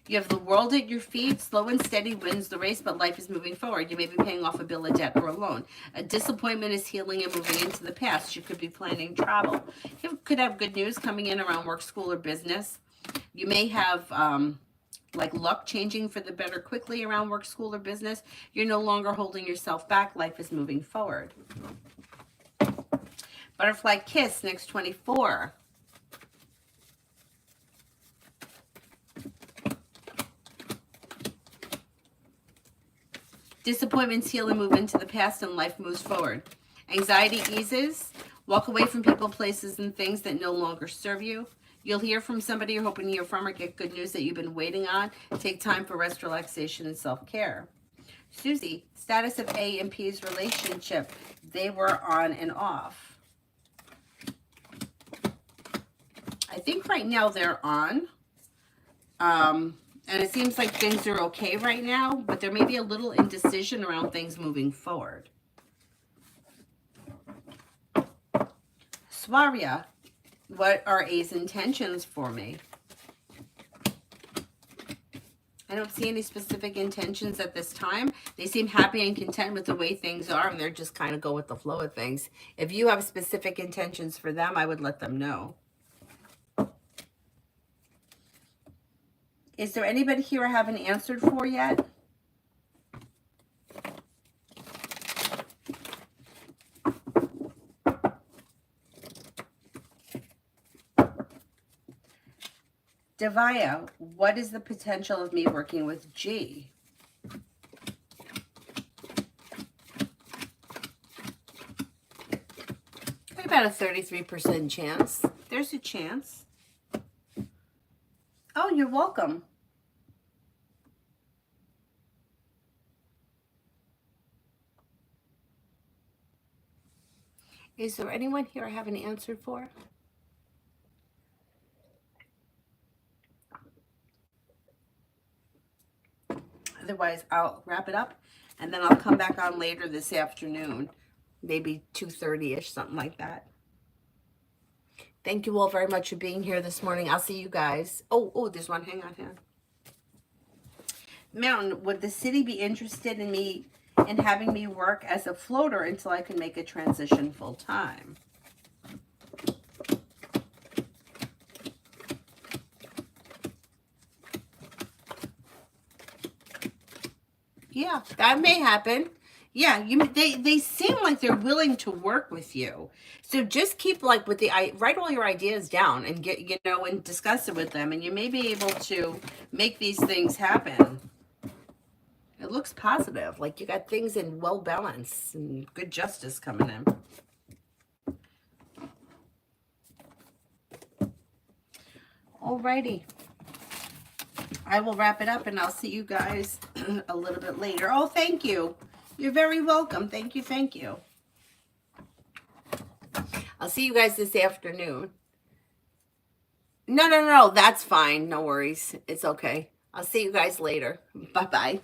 You have the world at your feet. Slow and steady wins the race, but life is moving forward. You may be paying off a bill of debt or a loan. A disappointment is healing and moving into the past. You could be planning travel. You could have good news coming in around work, school, or business. You may have like luck changing for the better quickly around work, school, or business. You're no longer holding yourself back. Life is moving forward. Butterfly Kiss, next 24. Disappointments heal and move into the past and life moves forward. Anxiety eases. Walk away from people, places, and things that no longer serve you. You'll hear from somebody you're hoping to hear from or get good news that you've been waiting on. Take time for rest, relaxation, and self-care. Susie, status of A and P's relationship. They were on and off. I think right now they're on. And it seems like things are okay right now, but there may be a little indecision around things moving forward. Swaria, what are A's intentions for me? I don't see any specific intentions at this time. They seem happy and content with the way things are, and they're just kind of go with the flow of things. If you have specific intentions for them, I would let them know. Is there anybody here I haven't answered for yet? Devaya, what is the potential of me working with G? Got about a 33% chance. There's a chance. Oh, you're welcome. Is there anyone here I haven't answered for? Otherwise, I'll wrap it up, and then I'll come back on later this afternoon, maybe 2:30-ish, something like that. Thank you all very much for being here this morning. I'll see you guys. Oh, there's one. Hang on. Mountain, would the city be interested in me, in having me work as a floater until I can make a transition full time? Yeah, that may happen. Yeah, they seem like they're willing to work with you. So just keep like with the write all your ideas down and get and discuss it with them, and you may be able to make these things happen. It looks positive, like you got things in well balance and good justice coming in. Alrighty. I will wrap it up and I'll see you guys a little bit later. Oh, thank you. You're very welcome. Thank you. Thank you. I'll see you guys this afternoon. No. That's fine. No worries. It's okay. I'll see you guys later. Bye-bye.